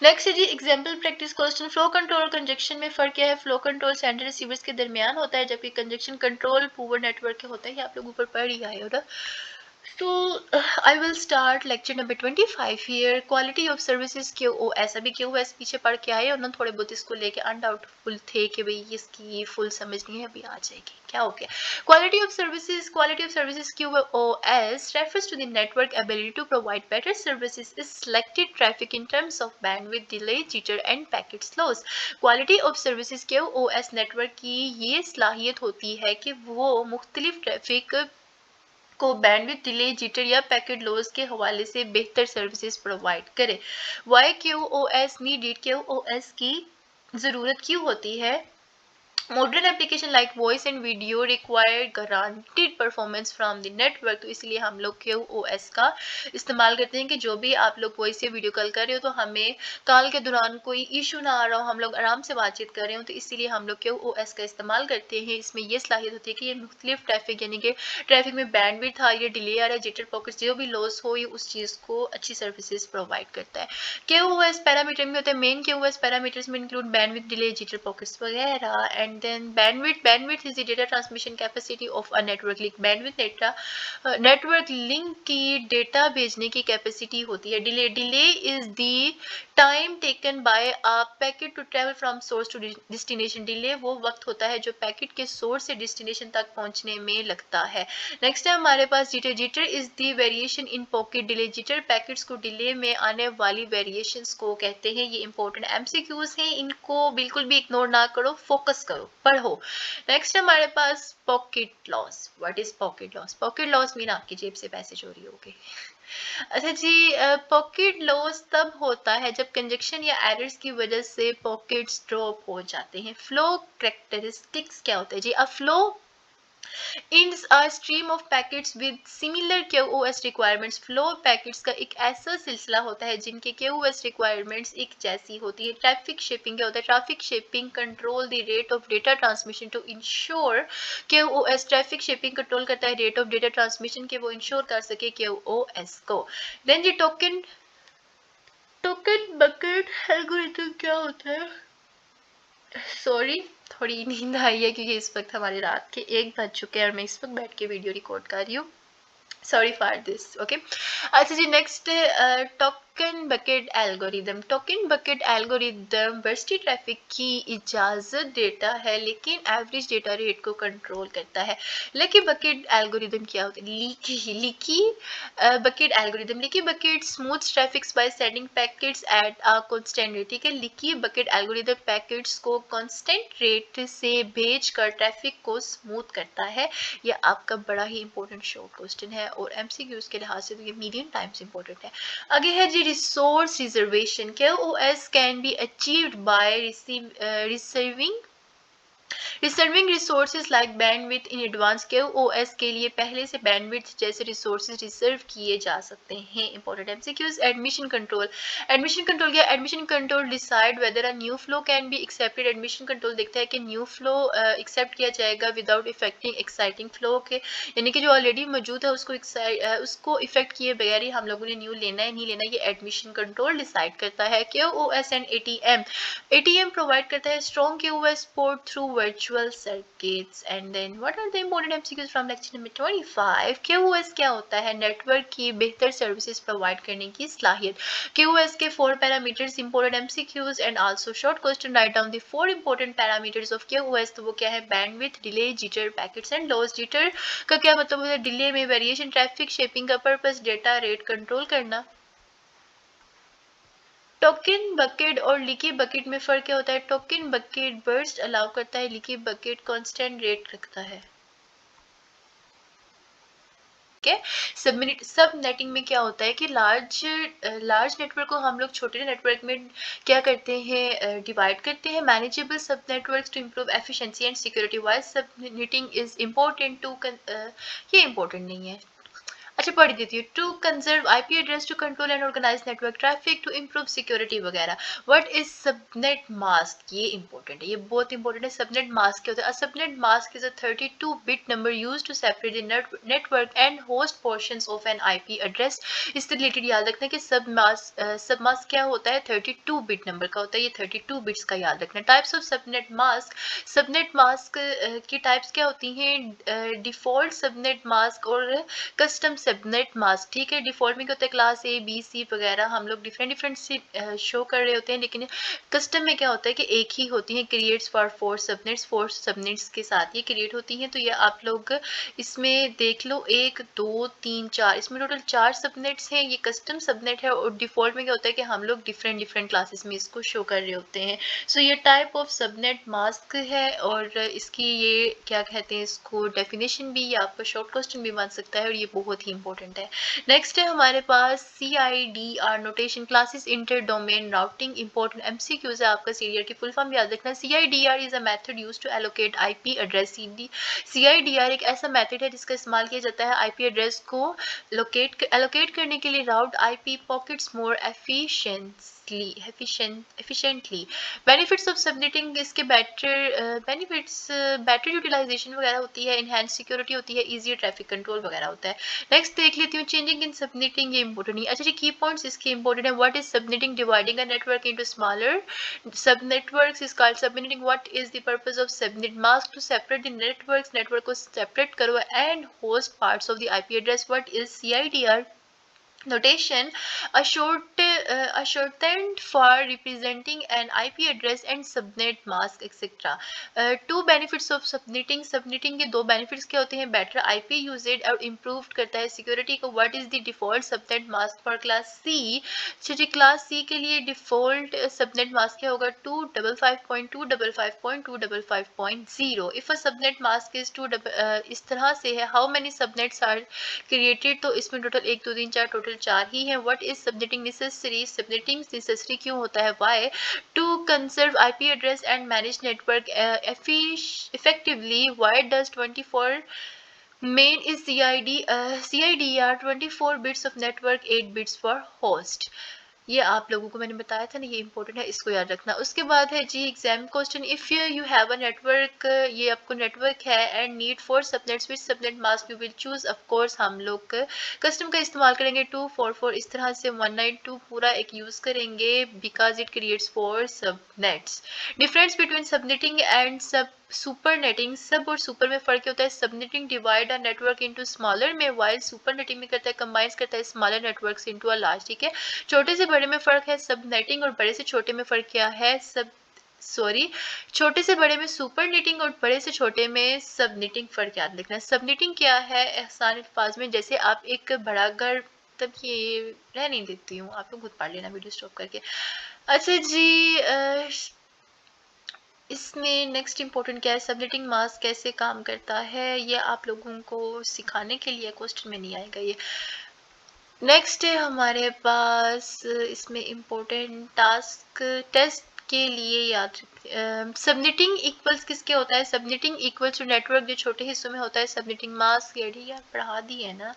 नेक्स्ट है जी example practice question. Flow control और कंजक्शन में फर्क क्या है, फ्लो कंट्रोल सेंडर रिसीवर्स के दरमियान होता है जबकि कंजक्शन कंट्रोल पुअर नेटवर्क के होता है। ये आप लोग ऊपर पढ़ ही आए हो ना। So I will start lecture number 25 here, quality of services QoS। अभी QoS पीछे पढ़ के आए और ना थोड़े बहुत इसको लेके अनडाउटफुल थे कि भाई इसकी फुल समझ नहीं है, अभी आ जाएगी। क्या हो गया, quality of services QoS refers to the network ability to provide better services is selected traffic in terms of bandwidth, delay, jitter and packet slows। quality of services QoS network की ये सलाहियत होती है कि वो मुख्तलिफ ट्रैफिक को bandwidth, delay, jitter या पैकेट लॉस के हवाले से बेहतर सर्विसेज प्रोवाइड करे। वाई QoS नीडेड, QoS की ज़रूरत क्यों होती है, modern application like voice and video require guaranteed performance from the network. तो इसलिए हम लोग QoS का इस्तेमाल करते हैं कि जो भी आप लोग वॉइस या वीडियो कॉल कर रहे हो तो हमें कॉल के दौरान कोई इशू ना आ रहा हो, हम लोग आराम से बातचीत कर रहे हो, तो इसीलिए हम लोग QoS का इस्तेमाल करते हैं। इसमें यह सलाहियत होती है कि ये मुख्तलिफ ट्रैफिक यानी कि ट्रैफिक में बैंडविड्थ था या डिले आ रहा है, जिटर पॉकेट्स जो भी लॉस हो, ये उस चीज़ को अच्छी सर्विसेज प्रोवाइड करता है। QoS पैरामीटर में होता है, मेन QoS पैरामीटर्स में include bandwidth, delay, jitter packets वगैरह। And then bandwidth is the data transmission capacity of a network link। bandwidth data network link की डेटा भेजने की कैपेसिटी होती है। Delay is the time taken by a packet to travel from source to destination. Delay वो वक्त होता है जो पैकेट के सोर्स से डेस्टिनेशन तक पहुंचने में लगता है। नेक्स्ट है हमारे पास jitter is the variation in packet delay. Jitter packets को डिले में आने वाली वेरिएशंस को कहते हैं। ये इंपॉर्टेंट एमसीक्यूज हैं, इनको बिल्कुल भी इग्नोर ना करो, फोकस करो, पढ़ो। नेक्स्ट हमारे पास pocket loss. What is pocket loss, pocket loss mean आपकी जेब से पैसे चोरी हो गए। अच्छा जी, पॉकेट लॉस तब होता है जब कंजक्शन या एरर्स की वजह से पॉकेट्स ड्रॉप हो जाते हैं। फ्लो कैरेक्टरिस्टिक्स क्या होता है जी, a flow in a stream of packets with similar QoS requirements. Flow packets का एक ऐसा सिलसिला होता है जिनके QoS रिक्वायरमेंट्स एक जैसी होती है। ट्रैफिक शेपिंग क्या होता है, traffic shaping control the rate of data transmission to ensure QoS। Traffic shaping control करता है रेट ऑफ डेटा ट्रांसमिशन के वो इंश्योर कर सके QoS को। देन जी टोकन बकेट एल्गोरिथम क्या होता है, सॉरी, थोड़ी नींद आई है क्योंकि इस वक्त हमारे रात के 1 बज चुके हैं और मैं इस वक्त बैठ के वीडियो रिकॉर्ड कर रही हूँ। Sorry for this. ओके, अच्छा जी, next token bucket algorithm. Token bucket algorithm bursty traffic की इजाज़त देता है लेकिन एवरेज डेटा रेट को कंट्रोल करता है। लीकी बकेट एल्गोरिदम क्या होता है? Leaky bucket algorithm. Leaky bucket smooth traffic by sending packets at a constant rate. ठीक है, लीकी बकेट एल्गोरिदम पैकेट्स को कांस्टेंट रेट से भेज कर ट्रैफिक को स्मूथ करता है। ये आपका बड़ा ही इंपॉर्टेंट शॉर्ट क्वेश्चन है और एमसीक्यूज के लिहाज से तो ये मीडियम टाइम्स इंपॉर्टेंट है। आगे है जी resource reservation. QoS can be achieved by receiving reserving resources like bandwidth in advance. QoS के लिए पहले से बैंडविड्थ जैसे रिसोर्सेज रिजर्व किए जा सकते हैं। Important MCQs. Admission control. Admission control क्या? Admission control decide whether a new flow can be accepted. Admission control देखता है कि न्यू फ्लो एक्सेप्ट किया जाएगा विदाउट इफेक्टिंग एक्साइटिंग फ्लो के, यानी कि जो ऑलरेडी मौजूद है उसको इफेक्ट किए बगैर ही हम लोगों ने न्यू लेना है नहीं लेना, ये एडमिशन कंट्रोल डिसाइड करता है। QoS and ATM। ATM provide करता है strong QoS port through virtual circuits. And then what are the important MCQs from lecture number 25। QoS क्या होता है? नेटवर्क की बेहतर सर्विसेज प्रोवाइड करने की सलाहियत। QoS के 4 parameters. Important MCQs and also short question. Right down the 4 important parameters of QoS। तो वो क्या है? Bandwidth, delay, jitter, packets and loss. Jitter का क्या मतलब होता है? डिले में वेरिएशन, ट्रैफिक शेपिंग का पर्पस, डेटा रेट कंट्रोल करना। टोकन बकेट और लीकी बकेट में फ़र्क क्या होता है? टोकन बकेट बर्स्ट अलाउ करता है, लीकी बकेट कांस्टेंट रेट रखता है। ठीक है, सब नेटिंग में क्या होता है कि लार्ज नेटवर्क को हम लोग छोटे नेटवर्क में क्या करते हैं? डिवाइड करते हैं। Manageable subnetworks to improve efficiency and security. Why subnetting is important to ये इम्पोर्टेंट नहीं है। अच्छा, पढ़ देती हूँ। To conserve IP address, to control and organise network traffic, to improve security वगैरह। What is subnet mask? ये important है, ये बहुत इंपॉर्टेंट है। सबनेट मास्क क्या होता है? Subnet mask is a 32 bit number use to separate the network and host portions of an IP address. इससे रिलेटेड याद रखना कि सब मास्क क्या होता है? 32 बिट नंबर का होता है, ये 32 बिट्स का याद रखना। Types of subnet mask. Subnet mask की टाइप्स क्या होती हैं? डिफॉल्ट सबनेट मास्क और कस्टम सबनेट मास्क। ठीक है, डिफॉल्ट में क्या होता है? क्लास A, B, C वगैरह हम लोग डिफरेंट से शो कर रहे होते हैं, लेकिन कस्टम में क्या होता है कि एक ही होती है। क्रिएट्स फॉर 4 सबनेट्स के साथ ये क्रिएट होती हैं। तो ये आप लोग इसमें देख लो, 1 2 3 4, इसमें टोटल 4 सबनेट्स हैं। ये कस्टम सबनेट है और डिफॉल्ट में क्या होता है कि हम लोग डिफरेंट क्लासेस में इसको शो कर रहे होते हैं। सो ये टाइप ऑफ सबनेट मास्क है और इसकी ये क्या कहते हैं, इसको डेफिनेशन भी, ये आपका शॉर्ट क्वेश्चन भी बन सकता है और ये बहुत ही इंपॉर्टेंट है। नेक्स्ट है हमारे पास CIDR notation, classes inter domain routing. Important MCQs है आपका। सीडीआर की फुल फॉर्म याद रखना। CIDR is a method use to allocate IP address. CIDR एक ऐसा मेथड है जिसका इस्तेमाल किया जाता है आईपी एड्रेस को एलोकेट करने के लिए। Route IP packets more efficiently. Benefits of subnetting, इसके बेनिफिट्स बेटर यूटिलाइजेशन वगैरह होती है, इनहैंस सिक्योरिटी होती है, इजी ट्रैफिक कंट्रोल वगैरह होता है। नेक्स्ट देख लेती हूँ, चेंजिंग इन सबनेटिंग, ये इंपॉर्टेंट नहीं। अच्छा जी, की पॉइंट्स इसके इंपॉर्टेंट है। What is subnetting? Dividing a network into smaller subnetworks is called subnetting. What is the purpose of subnet mask? To separate the network को separate करो and host parts of the IP address. What is CIDR notation? A shorthand for representing an IP address and subnet mask etc. Two benefits of subnetting. Subnetting के दो benefits क्या होते हैं? better IP usage और improved करता है security को। what is the default subnet mask for class C? चलिए class C के लिए default subnet mask क्या होगा? 255.255.255.0. if a subnet mask is इस तरह से है, how many subnets are created? तो इसमें टोटल 1 2 3 4, टोटल 4 ही है। What is subnetting necessary? Subnetting necessary क्यों होता है? Why? To conserve IP address and manage network effectively. Why does 24 mean is CIDR 24 bits of network, 8 bits for host. ये आप लोगों को मैंने बताया था ना, ये इंपॉर्टेंट है, इसको याद रखना। उसके बाद है जी exam question, if you have a network, ये आपको नेटवर्क है and need for subnets, which subnet mask you will choose. Of course हम लोग कस्टम का इस्तेमाल करेंगे 244, इस तरह से 192 पूरा एक यूज करेंगे because it creates 4 subnets. Difference between subnetting and सब सुपरनेटिंग, सब और सुपर में फर्क होता है। सबनेटिंग डिवाइड अ नेटवर्क इनटू स्मॉलर में, वाइल सुपरनेटिंग में करता है कंबाइंस करता है smaller networks into a large. ठीक है, छोटे से बड़े में फर्क है सबनेटिंग, और बड़े से छोटे में फर्क क्या है छोटे से बड़े में सुपर नीटिंग और बड़े से छोटे में सब नीटिंग। फर्क याद रखना है। सब नीटिंग क्या है, आसान अल्फाज में, जैसे आप एक बड़ा घर, तब ये रह नहीं देती हूँ, आप लोग खुद पढ़ लेना वीडियो स्टॉप करके। अच्छा जी, इसमें नेक्स्ट इंपॉर्टेंट क्या है, सबनेटिंग मास्क कैसे काम करता है, ये आप लोगों को सिखाने के लिए क्वेश्चन में नहीं आएगा ये। नेक्स्ट है हमारे पास इसमें इम्पोर्टेंट टास्क टेस्ट के लिए याद रखिए। सबनेटिंग इक्वल्स किसके होता है, सबनेटिंग इक्वल्स टू नेटवर्क जो छोटे हिस्सों में होता है। सबनेटिंग मास्क ये यार पढ़ा दी है ना।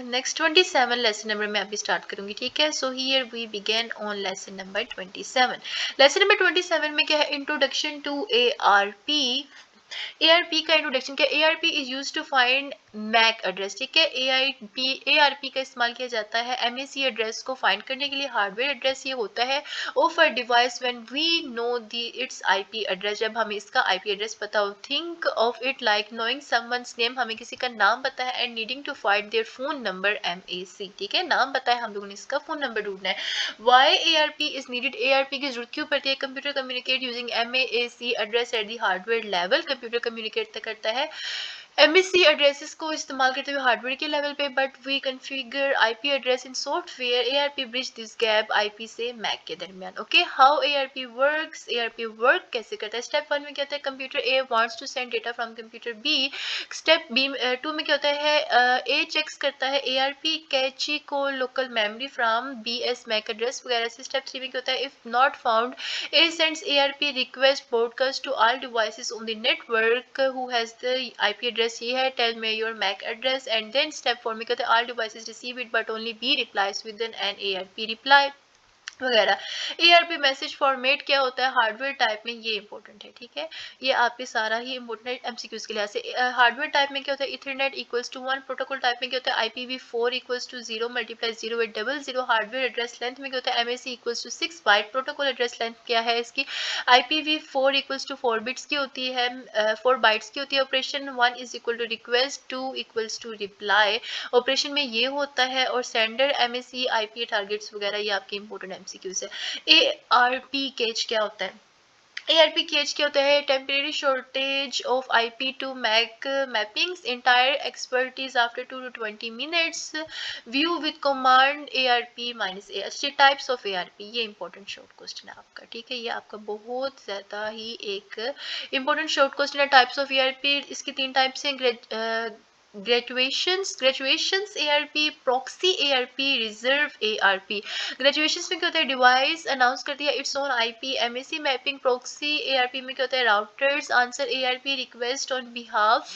नेक्स्ट 27 लेसन नंबर में अभी स्टार्ट करूंगी, ठीक है। So here we begin on lesson number 27। Lesson number 27 में क्या है, इंट्रोडक्शन टू ARP। ARP का इंट्रोडक्शन क्या, ARP is use to find MAC address. ठीक है, ARP का इस्तेमाल किया जाता है MAC एड्रेस को फाइंड करने के लिए। हार्डवेयर एड्रेस ये होता है of a device when we know the its IP address, जब हमें इसका IP एड्रेस पता हो। Think of it like knowing someone's name, हमें किसी का नाम पता है, and needing to find their phone number MAC। ठीक है, नाम पता है, हम लोगों ने इसका फोन नंबर ढूंढना है। Why ARP is needed, ARP की जरूरत क्यों पड़ती है, computer communicate using MAC address at the hardware level, computer communicate करता है MAC एड्रेसेस को इस्तेमाल करते हुए हार्डवेयर के लेवल पे, but we configure IP address in software. ARP bridge this gap IP से मैक के दरमियान। Okay, how ARP works, ARP work कैसे करता है। स्टेप 1 में क्या होता है, computer A wants to send data from computer B। Step B 2 में क्या होता है, A चेक्स करता है ARP कैची को local memory from BS MAC address वगैरह से। स्टेप 3 में क्या होता है, if not found A sends ARP request broadcast to all devices on the network who has the IP address ये है, tell me your MAC address, and then step 4 में कहते हैं all devices receive it but only B replies with an ARP reply वगैरह। ARP message format क्या होता है hardware type में, ये इंपॉर्टेंट है। ठीक है, ये आपके सारा ही इंपॉर्टेंट है MCQs के लिहाज से। हार्डवेयर टाइप में क्या होता है, ethernet equals to 1। Protocol type में क्या होता है, IPv4 equals to 0 multiply 0800। Hardware address length में क्या होता है, MAC equals to 6 byte. Protocol address length क्या है इसकी, IPv4 इक्वल्स टू 4 बिट्स की होती है, 4 बाइट्स की होती है। Operation 1 is equal to request, 2 equals to reply. Operation में ये होता है, और सेंडर MAC IP टारगेट्स वगैरह ये आपके इंपॉर्टेंट MCQs है। ARP केज क्या होता है, ARP केज क्या होता है, temporary shortage of IP to MAC mappings, entire expertise after 2 to 20 minutes, view with command ARP -A। अच्छे टाइप्स ऑफ ARP, ये इंपॉर्टेंट शॉर्ट क्वेश्चन है आपका। ठीक है, ये आपका बहुत ज़्यादा ही एक इंपॉर्टेंट शॉर्ट क्वेश्चन है। टाइप्स ऑफ ARP, इसके 3 टाइप्स हैं, graduations ARP, proxy ARP, reserve ARP। Graduations में क्या होता है, डिवाइस अनाउंस करती है its own IP। MAC mapping proxy ARP में क्या होता है, routers answer ARP request on behalf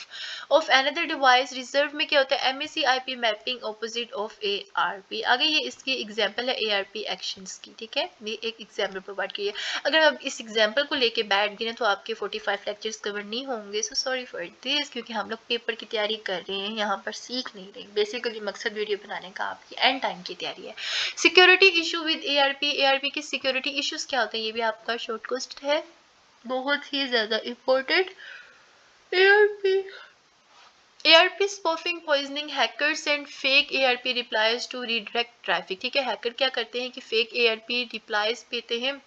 of another device. Reserve में क्या होता है, MAC IP mapping opposite of ARP। आगे ये इसकी एग्जांपल है ARP एक्शंस की। ठीक है, ये एक एग्जांपल प्रोवाइड की है। अगर आप इस एग्जांपल को लेके बैठ गए तो आपके 45 लेक्चर्स कवर नहीं होंगे, सो सॉरी फॉर दिस, क्योंकि हम लोग पेपर की तैयारी कर रहे हैं, यहाँ पर सीख नहीं रहे। बेसिकली मकसद वीडियो बनाने का आपकी एंड टाइम की तैयारी है। सिक्योरिटी इशू विद ARP की सिक्योरिटी इश्यूज क्या होते हैं, ये भी आपका शॉर्ट क्वेश्चन है, बहुत ही ज्यादा important. ARP spoofing, poisoning, hackers and fake ARP replies to redirect traffic. ठीक है, हैकर क्या करते हैं कि फेक ARP रिप्लाईज देते हैं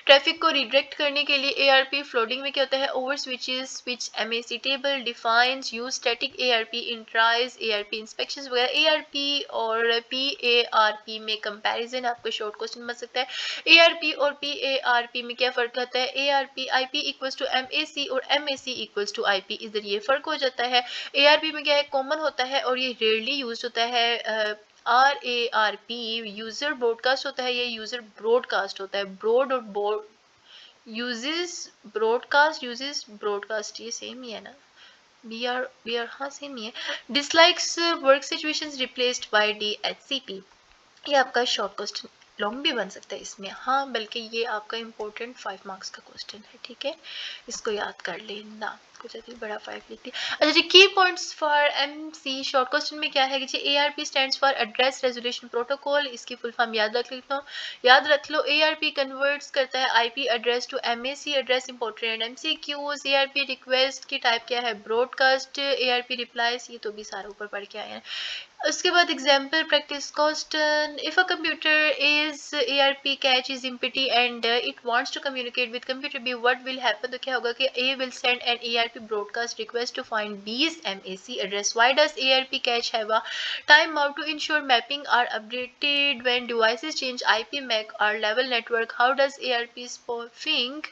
ट्रैफिक को रिडायरेक्ट करने के लिए। ARP फ्लोटिंग में क्या होता है, over switches switch MAC table defines use static ARP इन ट्राइज ARP इंस्पेक्शंस वगैरह। ARP और PARP में कंपैरिजन आपको शॉर्ट क्वेश्चन बन सकता है। ARP और PARP में क्या फर्क आता है, ARP IP equals to MAC और MAC इक्वल्स टू IP, इधर ये फर्क हो जाता है। ARP में क्या है, कॉमन होता है और ये रेयरली यूज होता है। RARP यूजर ब्रॉडकास्ट होता है, ये यूजर ब्रॉडकास्ट होता है। ब्रॉड और बोर्ड यूजेस ब्रॉडकास्ट, ये सेम ही है ना, बी आर हाँ सेम ही है। Dislikes work situations replaced by DHCP। ये आपका शॉर्ट क्वेश्चन लॉन्ग भी बन सकता है इसमें, हाँ, बल्कि ये आपका इम्पोर्टेंट 5 मार्क्स का क्वेश्चन है, ठीक है, इसको याद कर लेना। कुछ अधिक बड़ा 5 लिखती है। अच्छा जी, key points for MC short question में क्या है कि जी ARP stands for address resolution protocol, इसकी फुल फॉर्म याद रख लो। एआरपी कन्वर्ट्स करता है IP address to MAC address, important MCQs. ARP request की टाइप क्या है, ब्रॉडकास्ट। एआरपी रिप्लाईज, ये तो भी सारा ऊपर पढ़ के आए हैं। उसके बाद example practice question, if a computer is ARP cache is empty and it wants to communicate with computer B, what will happen, तो क्या होगा कि A will send an ARP broadcast request to find B's MAC address. Why does ARP cache have a time out to ensure mapping are updated when devices change IP MAC और level network. How does ARP spoofing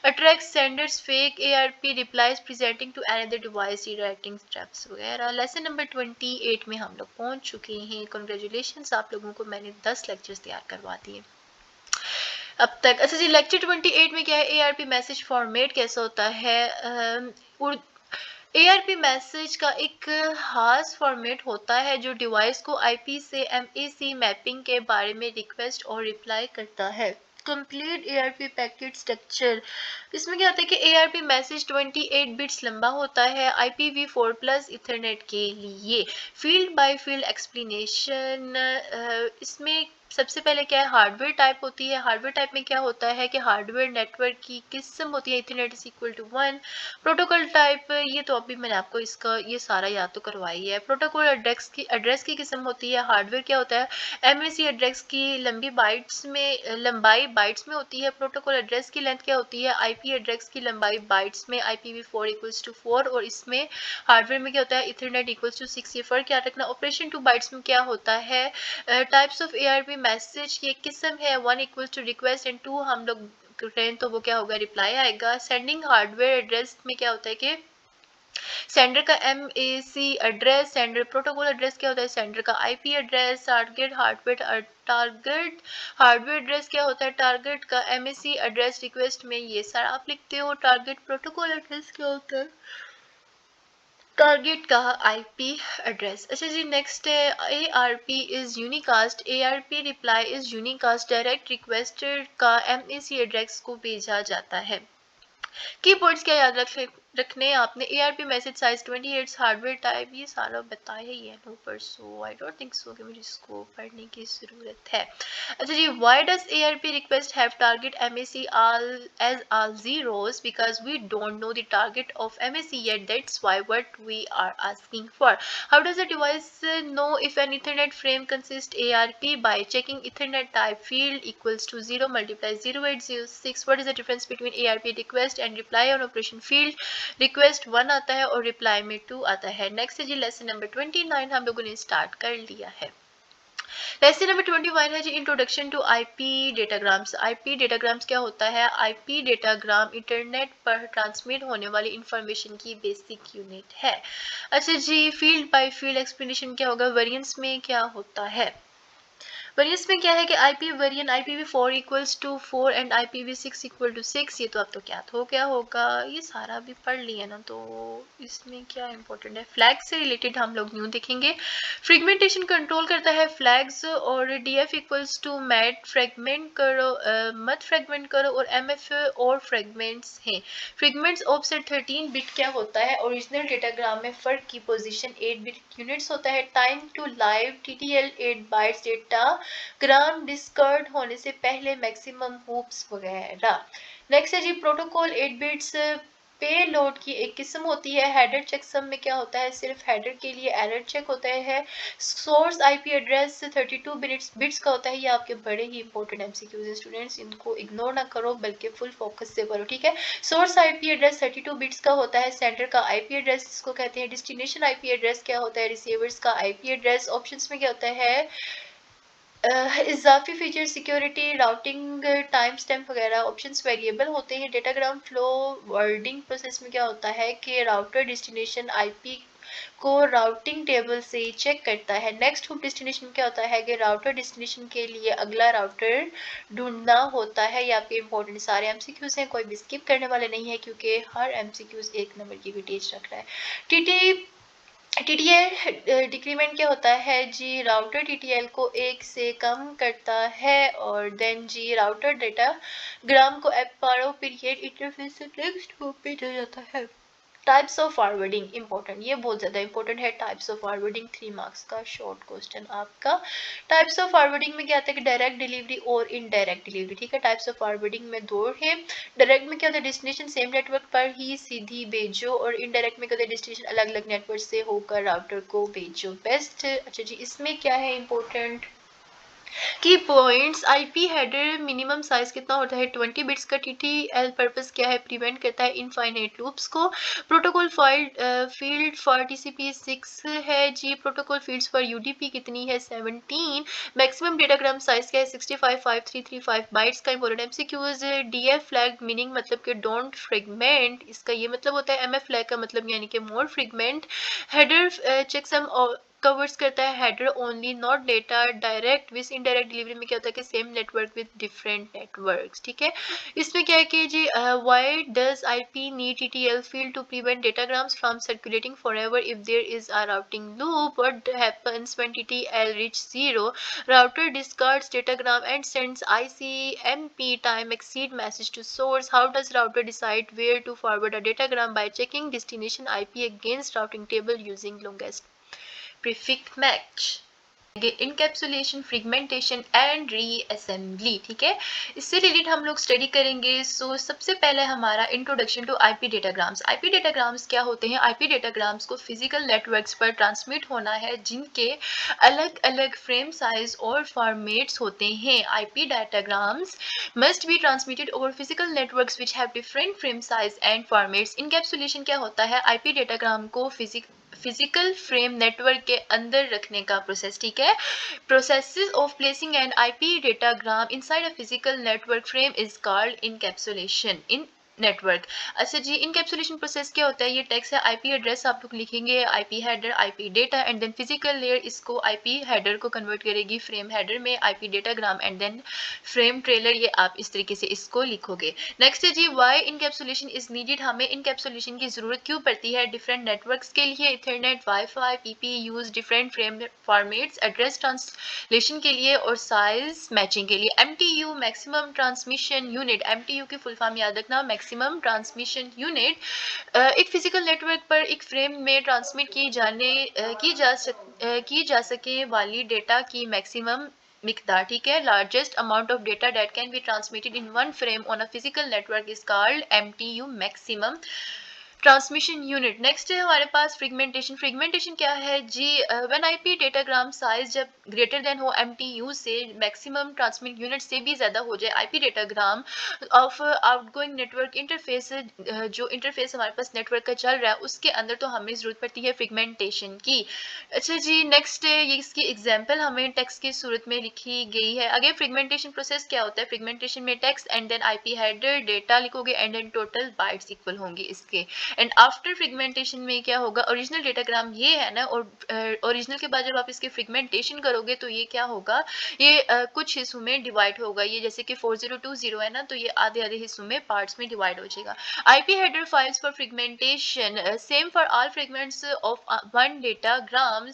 attract senders fake ARP replies presenting to another device, rewriting steps वगैरह। Lesson number 28 में हम लोग पहुंच चुके हैं। Congratulation, आप लोगों को मैंने 10 लेक्चर्स तैयार करवा दिए अब तक। अच्छा जी, लेक्चर 28 में क्या है, एआरपी मैसेज फॉर्मेट कैसा होता है। एआरपी मैसेज का एक खास फॉर्मेट होता है जो डिवाइस को आईपी से एमएसी मैपिंग के बारे में रिक्वेस्ट और रिप्लाई करता है। कंप्लीट एआरपी पैकेट स्ट्रक्चर, इसमें क्या होता है कि एआरपी मैसेज 28 बिट्स लंबा होता है IPv4 प्लस इथरनेट के लिए। फील्ड बाय फील्ड एक्सप्लेनेशन, इसमें सबसे पहले क्या है, हार्डवेयर टाइप होती है। हार्डवेयर टाइप में क्या होता है कि हार्डवेयर नेटवर्क की किस्म होती है, ethernet is equal to 1। Protocol type, ये तो अभी मैंने आपको इसका ये सारा याद तो करवाई है। प्रोटोकॉल एड्रेस की किस्म होती है। हार्डवेयर क्या होता है, एमएसी एड्रेस की लंबाई बाइट्स में होती है। प्रोटोकॉल एड्रेस की लेंथ क्या होती है, आईपी एड्रेस की लंबाई बाइट्स में, IPv4 इक्वल्स टू 4, और इसमें हार्डवेयर में क्या होता है, इथरनेट इक्वल्स टू 6। ये फर्क क्या रखना। ऑपरेशन टू बाइट्स में क्या होता है, टाइप्स ऑफ एआरपी मैसेज की एक किस्म है, 1 इक्वल्स टू रिक्वेस्ट एंड 2 हम लोग करें तो वो क्या होगा, रिप्लाई आएगा। सेंडिंग हार्डवेयर एड्रेस में क्या होता है कि सेंडर का MAC address, sender protocol address क्या होता है, सेंडर का IP address. Target hardware address क्या होता है, टारगेट का MAC एड्रेस। रिक्वेस्ट में ये सारा आप लिखते हो। टारगेट प्रोटोकॉल एड्रेस क्या होता है, टारगेट का IP एड्रेस। अच्छा जी, नेक्स्ट है ARP is unicast. ARP reply is unicast, direct requested का MAC एड्रेस को भेजा जाता है। कीवर्ड्स क्या याद रखने आपने, ARP message size 28, hardware type, ये सारा बताया ही है ऊपर, सो आई डोंट थिंक सो कि मुझे इसको पढ़ने की ज़रूरत है। अच्छा जी, why does ARP request have target MAC all zeros, because we don't know the target of MAC yet, that's why what we are asking for. How does the device know if an Ethernet frame consists ARP? By checking Ethernet type field equals to 0 multiply 0806. What is the difference between ARP request and reply on operation field? Request 1 आता है और reply में 2 आता है। Next है जी lesson number 29, हम लोगों ने स्टार्ट कर लिया है। लेसन नंबर 21 है जी इंट्रोडक्शन टू आईपी डेटाग्राम्स। आईपी डेटाग्राम्स क्या होता है, आईपी डेटाग्राम इंटरनेट पर ट्रांसमिट होने वाली इंफॉर्मेशन की बेसिक यूनिट है। अच्छा जी, फील्ड बाय फील्ड एक्सप्लेनेशन क्या होगा, वेरिएंस में क्या होता है। वेरिएंस में क्या है कि IP variant IPv4 equals to 4 and IPv6 equal to 6, ये तो अब तो क्या हो क्या होगा, ये सारा भी पढ़ लिया ना, तो इसमें क्या इंपॉर्टेंट है, फ्लैग से रिलेटेड हम लोग न्यू देखेंगे। फ्रेगमेंटेशन कंट्रोल करता है फ्लैग्स, और DF इक्वल्स टू मैट फ्रेगमेंट करो, मत फ्रेगमेंट करो, और MF और फ्रेगमेंट्स हैं। फ्रेगमेंट्स ऑफसेट 13 बिट क्या होता है, ओरिजिनल डेटाग्राम में फर्क की पोजीशन 8 बिट यूनिट्स होता है। Time to live TTL 8 bytes datagram discard होने से पहले मैक्सिमम हूप्स वगैरह। नेक्स्ट है जी प्रोटोकॉल 8 बिट्स पे लोड की एक किस्म होती है। हेडर चेकसम में क्या होता है, सिर्फ हेडर के लिए एरर चेक होता है। सोर्स IP एड्रेस 32 बिट्स का होता है। ये आपके बड़े ही इंपॉर्टेंट MCQs हैं स्टूडेंट्स, इनको इग्नोर ना करो बल्कि फुल फोकस से करो, ठीक है। सोर्स IP एड्रेस 32 बिट्स का होता है। सेंडर का IP एड्रेस इसको कहते हैं। डेस्टिनेशन IP एड्रेस क्या होता है, रिसीवर्स का IP एड्रेस। ऑप्शंस में क्या होता है, इजाफी feature, security, routing, time stamp वगैरह ऑप्शंस वेरिएबल होते हैं। डेटाग्राम फ्लो वर्डिंग प्रोसेस में क्या होता है कि राउटर डेस्टिनेशन IP को राउटिंग टेबल से चेक करता है। नेक्स्ट हुप डेस्टिनेशन क्या होता है कि राउटर डेस्टिनेशन के लिए अगला राउटर ढूंढना होता है। ये आपके इंपॉर्टेंट सारे MCQs हैं, कोई भी स्किप करने वाले नहीं है क्योंकि हर MCQs 1 नंबर की वेटेज रख रहा है। TT टीटीएल डिक्रीमेंट क्या होता है जी, राउटर टीटीएल को 1 से कम करता है और देन जी राउटर डेटा ग्राम को एपारो पीरियड इंटरफेस से नेक्स्ट होप पे चला जाता है। टाइप्स ऑफ फॉरवर्डिंग इंपॉर्टेंट, ये बहुत ज़्यादा इंपॉर्टेंट है। टाइप्स ऑफ फॉरवर्डिंग 3 मार्क्स का शॉर्ट क्वेश्चन आपका। टाइप्स ऑफ फॉरवर्डिंग में क्या आता है कि डायरेक्ट डिलीवरी और इनडायरेक्ट डिलीवरी, ठीक है। टाइप्स ऑफ फॉरवर्डिंग में दो है। डायरेक्ट में क्या होता है डेस्टिनेशन सेम नेटवर्क पर ही सीधी भेजो, और इनडायरेक्ट में क्या होता है डेस्टिनेशन अलग अलग नेटवर्क से होकर राउटर को भेजो। बेस्ट, अच्छा जी इसमें क्या है इंपॉर्टेंट की points, IP header minimum size कितना होता है 20 बिट्स का। टीटीएल पर्पस क्या है, प्रिवेंट करता है इनफाइनाइट लूप्स को। प्रोटोकॉल फील्ड फॉर टीसीपी 6 है जी। प्रोटोकॉल फील्ड्स फॉर यूडीपी कितनी है 17। मैक्सिमम डेटाग्राम साइज क्या है 655335 बाइट्स का। Important MCQs, DF flag meaning मतलब कि डोंट फ्रेगमेंट, इसका ये मतलब होता है। एमएफ फ्लैग का मतलब यानी कि more fragment. Header checksum covers करता है header only not data direct with indirect delivery में क्या होता है कि same network with different networks, ठीक है। इसमें क्या है कि जी why does IP need TTL field to prevent datagrams from circulating forever if there is a routing loop, what happens when TTL reach 0, router discards datagram and sends ICMP time exceed message to source, how does router decide where to forward a datagram by checking destination IP against routing table using longest prefix match, encapsulation, fragmentation and reassembly, ठीक है। इससे related हम लोग study करेंगे। सो सबसे पहले हमारा introduction to IP डेटाग्राम्स। IP डेटाग्राम्स क्या होते हैं, आईपी डेटाग्राम्स को फिजिकल नेटवर्क्स पर ट्रांसमिट होना है जिनके अलग अलग फ्रेम साइज और फॉर्मेट्स होते हैं। IP datagrams must be transmitted over physical networks which have different frame size and formats. Encapsulation क्या होता है, आईपी डेटाग्राम को फिजिकल फ्रेम नेटवर्क के अंदर रखने का प्रोसेस, ठीक है। Processes of placing an IP datagram inside a physical network frame is called encapsulation in network. अच्छा जी इनकैप्सुलेशन प्रोसेस क्या होता है, ये टेक्स्ट है आईपी एड्रेस आप लोग लिखेंगे, IP header, IP data and then physical layer इसको आईपी हेडर को कन्वर्ट करेगी फ्रेम हेडर में, IP datagram and then frame trailer, ये आप इस तरीके से इसको लिखोगे। नेक्स्ट है जी व्हाई इनकैप्सुलेशन इज नीडेड, हमें इनकैप्सुलेशन की जरूरत क्यों पड़ती है। डिफरेंट नेटवर्क्स के लिए ethernet, WiFi, PP use different frame formats, address translation के लिए और साइज मैचिंग के लिए। MTU maximum transmission unit, MTU की फुल फॉर्म याद रखना, मैक्सिमम ट्रांसमिशन यूनिट। एक फिजिकल नेटवर्क पर एक फ्रेम में ट्रांसमिट की जा सके वाली डेटा की मैक्सिमम मिकदार, ठीक है। Largest amount of data that can be transmitted in one frame on a physical network is called MTU, maximum transmission unit. Next है हमारे पास फ्रेगमेंटेशन। फ्रेगमेंटेशन क्या है जी, व्हेन आईपी डेटाग्राम साइज जब ग्रेटर देन हो MTU से, maximum transmit unit से भी ज़्यादा हो जाए IP datagram of outgoing network interface, जो इंटरफेस हमारे पास नेटवर्क का चल रहा है उसके अंदर, तो हमें ज़रूरत पड़ती है फ्रेगमेंटेशन की। अच्छा जी नेक्स्ट है, ये इसकी एग्जाम्पल हमें टेक्स्ट की सूरत में लिखी गई है। अगेन फ्रेगमेंटेशन प्रोसेस क्या होता है, फ्रेगमेंटेशन में text and then IP header data लिखोगे and then total bytes equal होंगे इसके। एंड आफ्टर फ्रेगमेंटेशन में क्या होगा, ओरिजिनल डेटाग्राम ये है ना, और ओरिजिनल के बाद जब आप इसके फ्रेगमेंटेशन करोगे तो ये क्या होगा, ये कुछ हिस्सों में डिवाइड होगा। ये जैसे कि 4020 है ना, तो ये आधे आधे हिस्सों में पार्ट्स में डिवाइड हो जाएगा। IP header files for fragmentation same for all fragments of one datagram,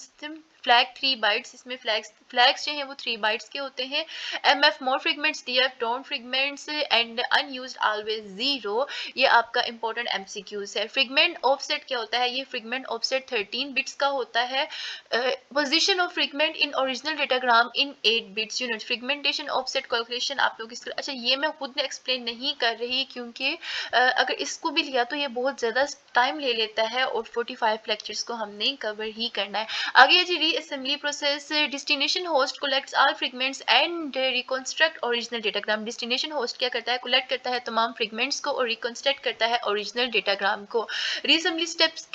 flag 3 bytes, इसमें फ्लैग्स जो हैं वो 3 बाइट्स के होते हैं। MF more fragments, DF don't fragments and unused always 0, ये आपका इंपॉर्टेंट एमसीक्यूज है। फ्रेगमेंट ऑफसेट क्या होता है, ये फ्रेगमेंट ऑफसेट 13 बिट्स का होता है। Position of fragment in original datagram in 8 bits unit. Fragmentation offset calculation आप लोग इसका, अच्छा ये मैं खुद एक्सप्लेन नहीं कर रही क्योंकि अगर इसको भी लिया तो ये बहुत ज़्यादा टाइम ले लेता है और 45 लेक्चर्स को हमने कवर ही करना है। आगे जी reassembly process, destination host collects all fragments and reconstruct original datagram. Destination host क्या करता है, कलेक्ट करता है तमाम फ्रेगमेंट्स को और रिकंस्ट्रक्ट करता है ओरिजिनल डेटाग्राम को। रीअसेंबली स्टेप्स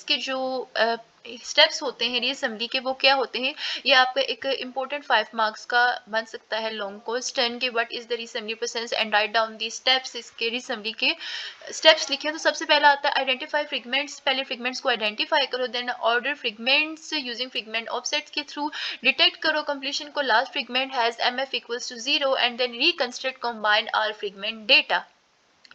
के जो स्टेप्स होते हैं रीअसेंबली के, वो क्या होते हैं, ये आपका एक इंपॉर्टेंट 5 मार्क्स का बन सकता है लॉन्ग क्वेश्चन के। What is the reassembly process and write down the steps, इसके रीअसेंबली के स्टेप्स लिखे। तो सबसे पहला आता है आइडेंटिफाई फ्रेगमेंट्स, पहले फ्रेगमेंट्स को आइडेंटिफाई करो, then order fragments using fragment offsets के थ्रू, डिटेक्ट करो कंप्लीशन को, last fragment has MF equals to 0 and then reconstruct combine all fragment data.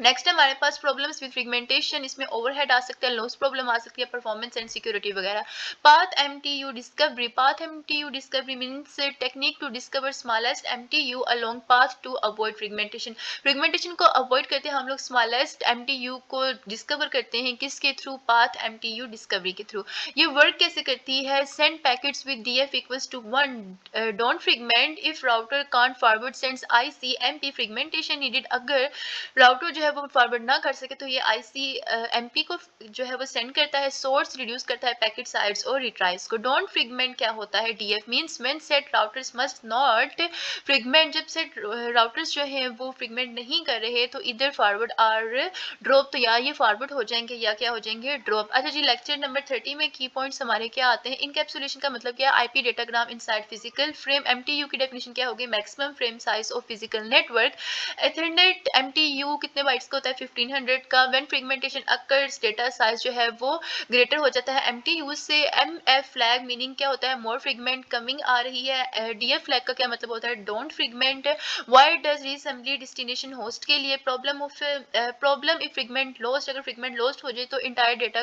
Next है हमारे पास प्रॉब्लम्स विद फ्रेगमेंटेशन, इसमें ओवरहेड आ सकता है, लॉस प्रॉब्लम आ सकती है, परफॉर्मेंस एंड सिक्योरिटी वगैरह। Path MTU discovery, path MTU discovery means technique to discover smallest MTU along path to avoid fragmentation. Fragmentation को अवॉइड करते हैं हम लोग स्मॉलेस्ट एमटीयू को डिस्कवर करते हैं, किसके थ्रू? पाथ एमटीयू डिस्कवरी के थ्रू। ये वर्क कैसे करती है? Send packets with DF equals to 1, don't fragment if router can't forward sends ICMP fragmentation needed. अगर राउटर जो है वो फॉरवर्ड ना कर सके तो ये आईसी एमपी को जो है वो सेंड करता है, सोर्स रिड्यूस करता है पैकेट साइड्स और रिट्राइज को। डोंट फ्रेगमेंट क्या होता है? DF means when set routers must not fragment, जब सेट राउटर्स जो है वो फ्रेगमेंट नहीं कर रहे तो इधर फॉरवर्ड आर ड्रॉप, तो या ये फॉरवर्ड हो जाएंगे या क्या हो जाएंगे? ड्रॉप। अच्छा जी, लेक्चर नंबर 30 में की पॉइंट्स हमारे क्या आते हैं? इनकैप्सुलेशन का मतलब क्या? IP datagram inside physical frame. MTU की डेफिनेशन क्या होगी? Maximum frame size of physical network. Ethernet MTU कितने बाइट्स का होता है? 1500 का। When fragmentation occurs data size जो है वो ग्रेटर हो जाता है एमटीयू से। एमएफ फ्लैग मीनिंग क्या होता है? मोर फ्रेगमेंट कमिंग आ रही है। डीएफ फ्लैग का क्या मतलब होता है? Don't fragment. Why does reassembly destination host के लिए problem of problem if fragment lost, अगर फ्रेगमेंट लॉस्ट हो जाए तो इंटायर डेटा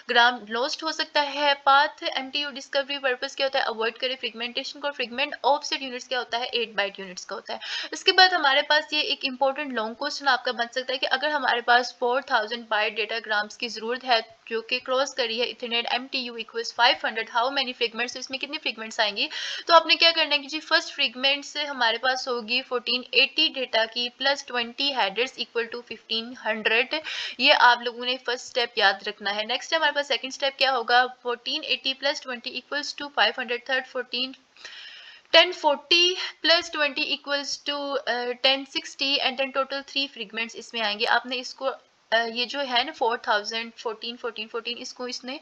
ग्राम लॉस्ट हो सकता है। पाथ एमटीयू डिस्कवरी पर्पस क्या होता है? अवॉइड करें फ्रेगमेंटेशन को। फ्रेगमेंट ऑफसेट यूनिट्स क्या होता है? 8 बाइट यूनिट्स का होता है। इसके बाद हमारे पास ये एक इंपॉर्टेंट लॉन्ग क्वेश्चन आपका बन सकता है कि अगर हमारे पास 4000 बाइट डेटाग्राम्स की जरूरत है जो कि क्रॉस करी है Ethernet MTU equals 500, how many fragments, तो इसमें कितनी फ्रेगमेंट्स आएंगी? तो आपने क्या करना है कि जी फर्स्ट फ्रेगमेंट से हमारे पास होगी 1480 डेटा की प्लस 20 हेडर्स इक्वल टू 1500। ये आप लोगों ने फर्स्ट स्टेप याद रखना है। नेक्स्ट हमारे पास सेकंड स्टेप क्या होगा? 1480 plus 20 equals to 500। Third 1040 plus 20 equals to 1060 and then total 3 fragments इसमें आएंगे। आपने इसको ये जो है ना 4000 14 14 14 इसको इसने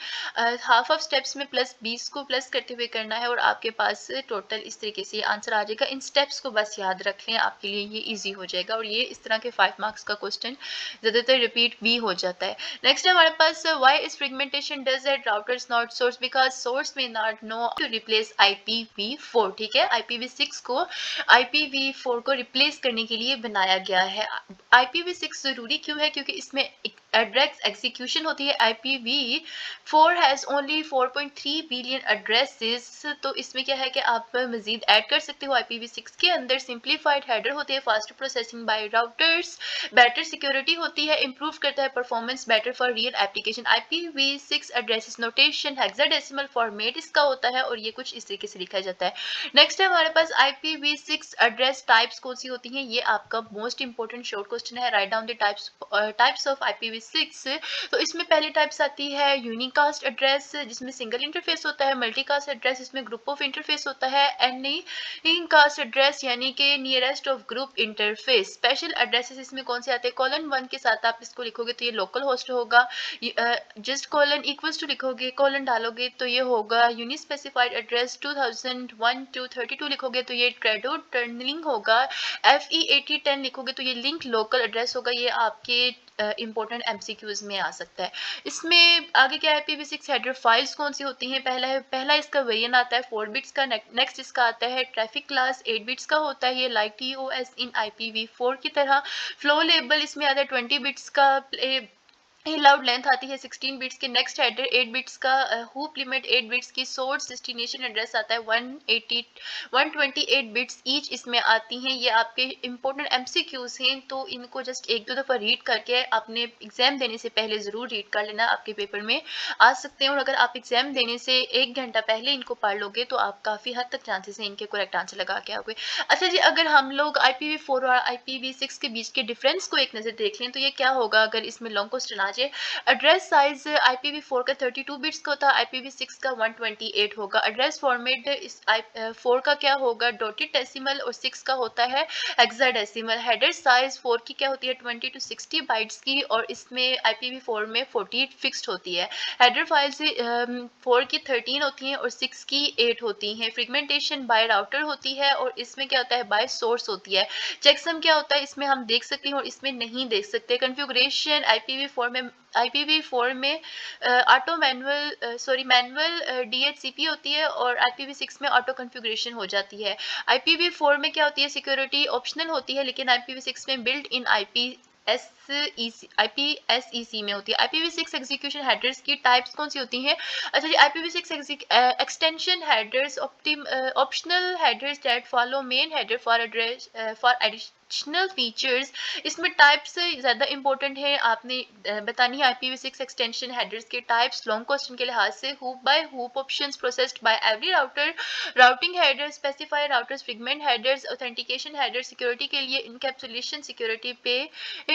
हाफ ऑफ स्टेप्स में प्लस 20 को प्लस करते हुए करना है और आपके पास टोटल इस तरीके से आंसर आ जाएगा। इन स्टेप्स को बस याद रख लें, आपके लिए ये इजी हो जाएगा और ये इस तरह के 5 मार्क्स का क्वेश्चन ज़्यादातर रिपीट भी हो जाता है। नेक्स्ट हमारे पास why is fragmentation does at routers not source? Because source may not know to replace IPv4। ठीक है, IPv6 को IPv4 को रिप्लेस करने के लिए बनाया गया है। IPv6 जरूरी क्यों है? क्योंकि इसमें एड्रेस एग्जीक्यूशन होती है। IPv4 has only 4.3 billion addresses, तो इसमें क्या है कि आप मजीद ऐड कर सकते हो। IPv6 के अंदर सिंप्लीफाइड हेडर होते हैं, fast processing by routers, better security होती है, इंप्रूव करता है performance, better for real application. IPv6 addresses notation hexadecimal format इसका होता है और ये कुछ इस तरीके से लिखा जाता है। नेक्स्ट है हमारे पास IPv6 एड्रेस टाइप्स कौन सी होती हैं? ये आपका मोस्ट इंपोर्टेंट शॉर्ट क्वेश्चन है। Right down the types of IPv6। तो इसमें पहली टाइप्स आती है यूनिकास्ट एड्रेस जिसमें सिंगल इंटरफेस होता है, मल्टीकास्ट एड्रेस इसमें ग्रुप ऑफ इंटरफेस होता है, एनी कास्ट एड्रेस यानी कि nearest of group interface. Special addresses इसमें कौन से आते हैं? कॉलन 1 के साथ आप इसको लिखोगे तो ये लोकल होस्ट होगा। जस्ट कॉलन इक्वल्स टू लिखोगे, कॉलन डालोगे तो ये होगा यूनि स्पेसिफाइड एड्रेस। 2001 to 32 लिखोगे तो ये ट्रेडो टर्नलिंग होगा। FE8010 लिखोगे तो ये लिंक लोकल एड्रेस होगा। ये आपके इंपॉर्टेंट MCQs में आ सकता है। इसमें आगे क्या है? IPv6 हेडर फाइल्स कौन सी होती हैं? पहला इसका वेरिएंट आता है 4 बिट्स का। नेक्स्ट इसका आता है ट्रैफिक क्लास 8 बिट्स का होता है, ये लाइक TOS इन IPv4 की तरह। फ्लो लेबल इसमें आता है 20 बिट्स का। लाउड लेंथ आती है 16 बिट्स की। नेक्स्ट हेडर 8 बिट्स का, हुप लिमिट 8 बिट्स की। सोर्स डेस्टिनेशन एड्रेस आता है 128 बिट्स ईच इसमें आती हैं। ये आपके इंपॉर्टेंट MCQs हैं तो इनको जस्ट एक दो दफ़ा रीड करके अपने एग्जाम देने से पहले ज़रूर रीड कर लेना, आपके पेपर में आ सकते हैं। और अगर आप एग्जाम देने से 1 घंटा पहले इनको पढ़ लोगे तो आप काफ़ी हद तक चांसेस हैं इनके करेक्ट आंसर लगा के आओगे। अच्छा जी, अगर हम लोग IPv4 और IPv6 के बीच के डिफरेंस को एक नज़र देख लें तो ये क्या होगा अगर इसमें लॉन्ग क्वेश्चन आ जाए? एड्रेस साइज IPv4 का 32 बिट्स का होता है, IPv6 का 128 होगा। एड्रेस फॉर्मेट इस 4 का क्या होगा? डॉटेड डेसिमल और 6 का होता है हेक्साडेसिमल। हेडर साइज 4 की क्या होती है? 20 to 60 बाइट्स की और इसमें IPv4 में 40 फिक्स्ड होती है। हेडर फाइल्स 4 की 13 होती हैं और 6 की 8 होती हैं। फ्रेगमेंटेशन बाय राउटर होती है और इसमें क्या होता है? बाय सोर्स होती है। चेकसम क्या होता है? इसमें हम देख सकते हैं और इसमें नहीं देख सकते। कॉन्फ़िगरेशन IPv4 में ऑटो मैनुअल मैनुअल DHCP होती है और IPv6 में ऑटो कॉन्फ़िगरेशन हो जाती है। IPv4 में क्या होती है? सिक्योरिटी ऑप्शनल होती है लेकिन IPv6 में बिल्ट इन IP IPSEC में होती है। IPv6 एग्जीक्यूशन हेडर्स की टाइप्स कौन सी होती हैं? अच्छा जी, IPv6 extension headers, optional headers that follow main header for address for additional features. इसमें टाइप्स ज़्यादा इंपॉर्टेंट है, आपने बतानी है IPv6 एक्सटेंशन हेडर्स के टाइप्स लॉन्ग क्वेश्चन के लिहाज से। Hop by hop options processed by every router, routing header, specify routers, fragment headers, authentication header, security के लिए, इनकैप्सुलेशन सिक्योरिटी पे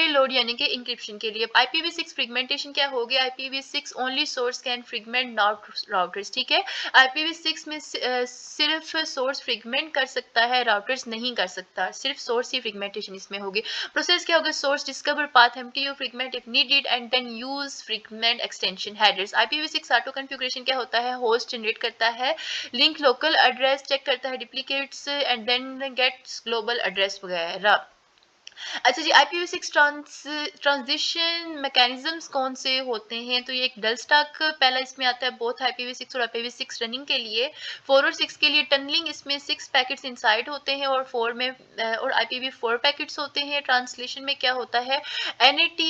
लोड यानी कि इंक्रिप्शन के लिए। IPv6 फ्रेगमेंटेशन क्या हो गया? IPv6 only source can fragment not routers, ठीक है। IPv6 में सिर्फ सोर्स फ्रेगमेंट कर सकता है, राउटर्स नहीं कर सकता, सिर्फ सोर्स ही फ्रेगमेंटेशन इसमें होगी। प्रोसेस क्या होगा? Source discover path MTU fragment if needed and then use fragment extension headers. IPv6 auto configuration क्या होता है? होस्ट जनरेट करता है लिंक लोकल एड्रेस, चेक करता है duplicates and then gets global address वगैरह। अच्छा जी, IPv6 ट्रांजिशन मैकेनिज्म्स कौन से होते हैं? तो ये एक डल स्टैक पहला इसमें आता है बोथ IPv6 और IPv6 रनिंग के लिए। 4 और 6 के लिए टनलिंग, इसमें 6 पैकेट्स इनसाइड होते हैं और 4 में और IPv4 पैकेट्स होते हैं। ट्रांसलेशन में क्या होता है? NAT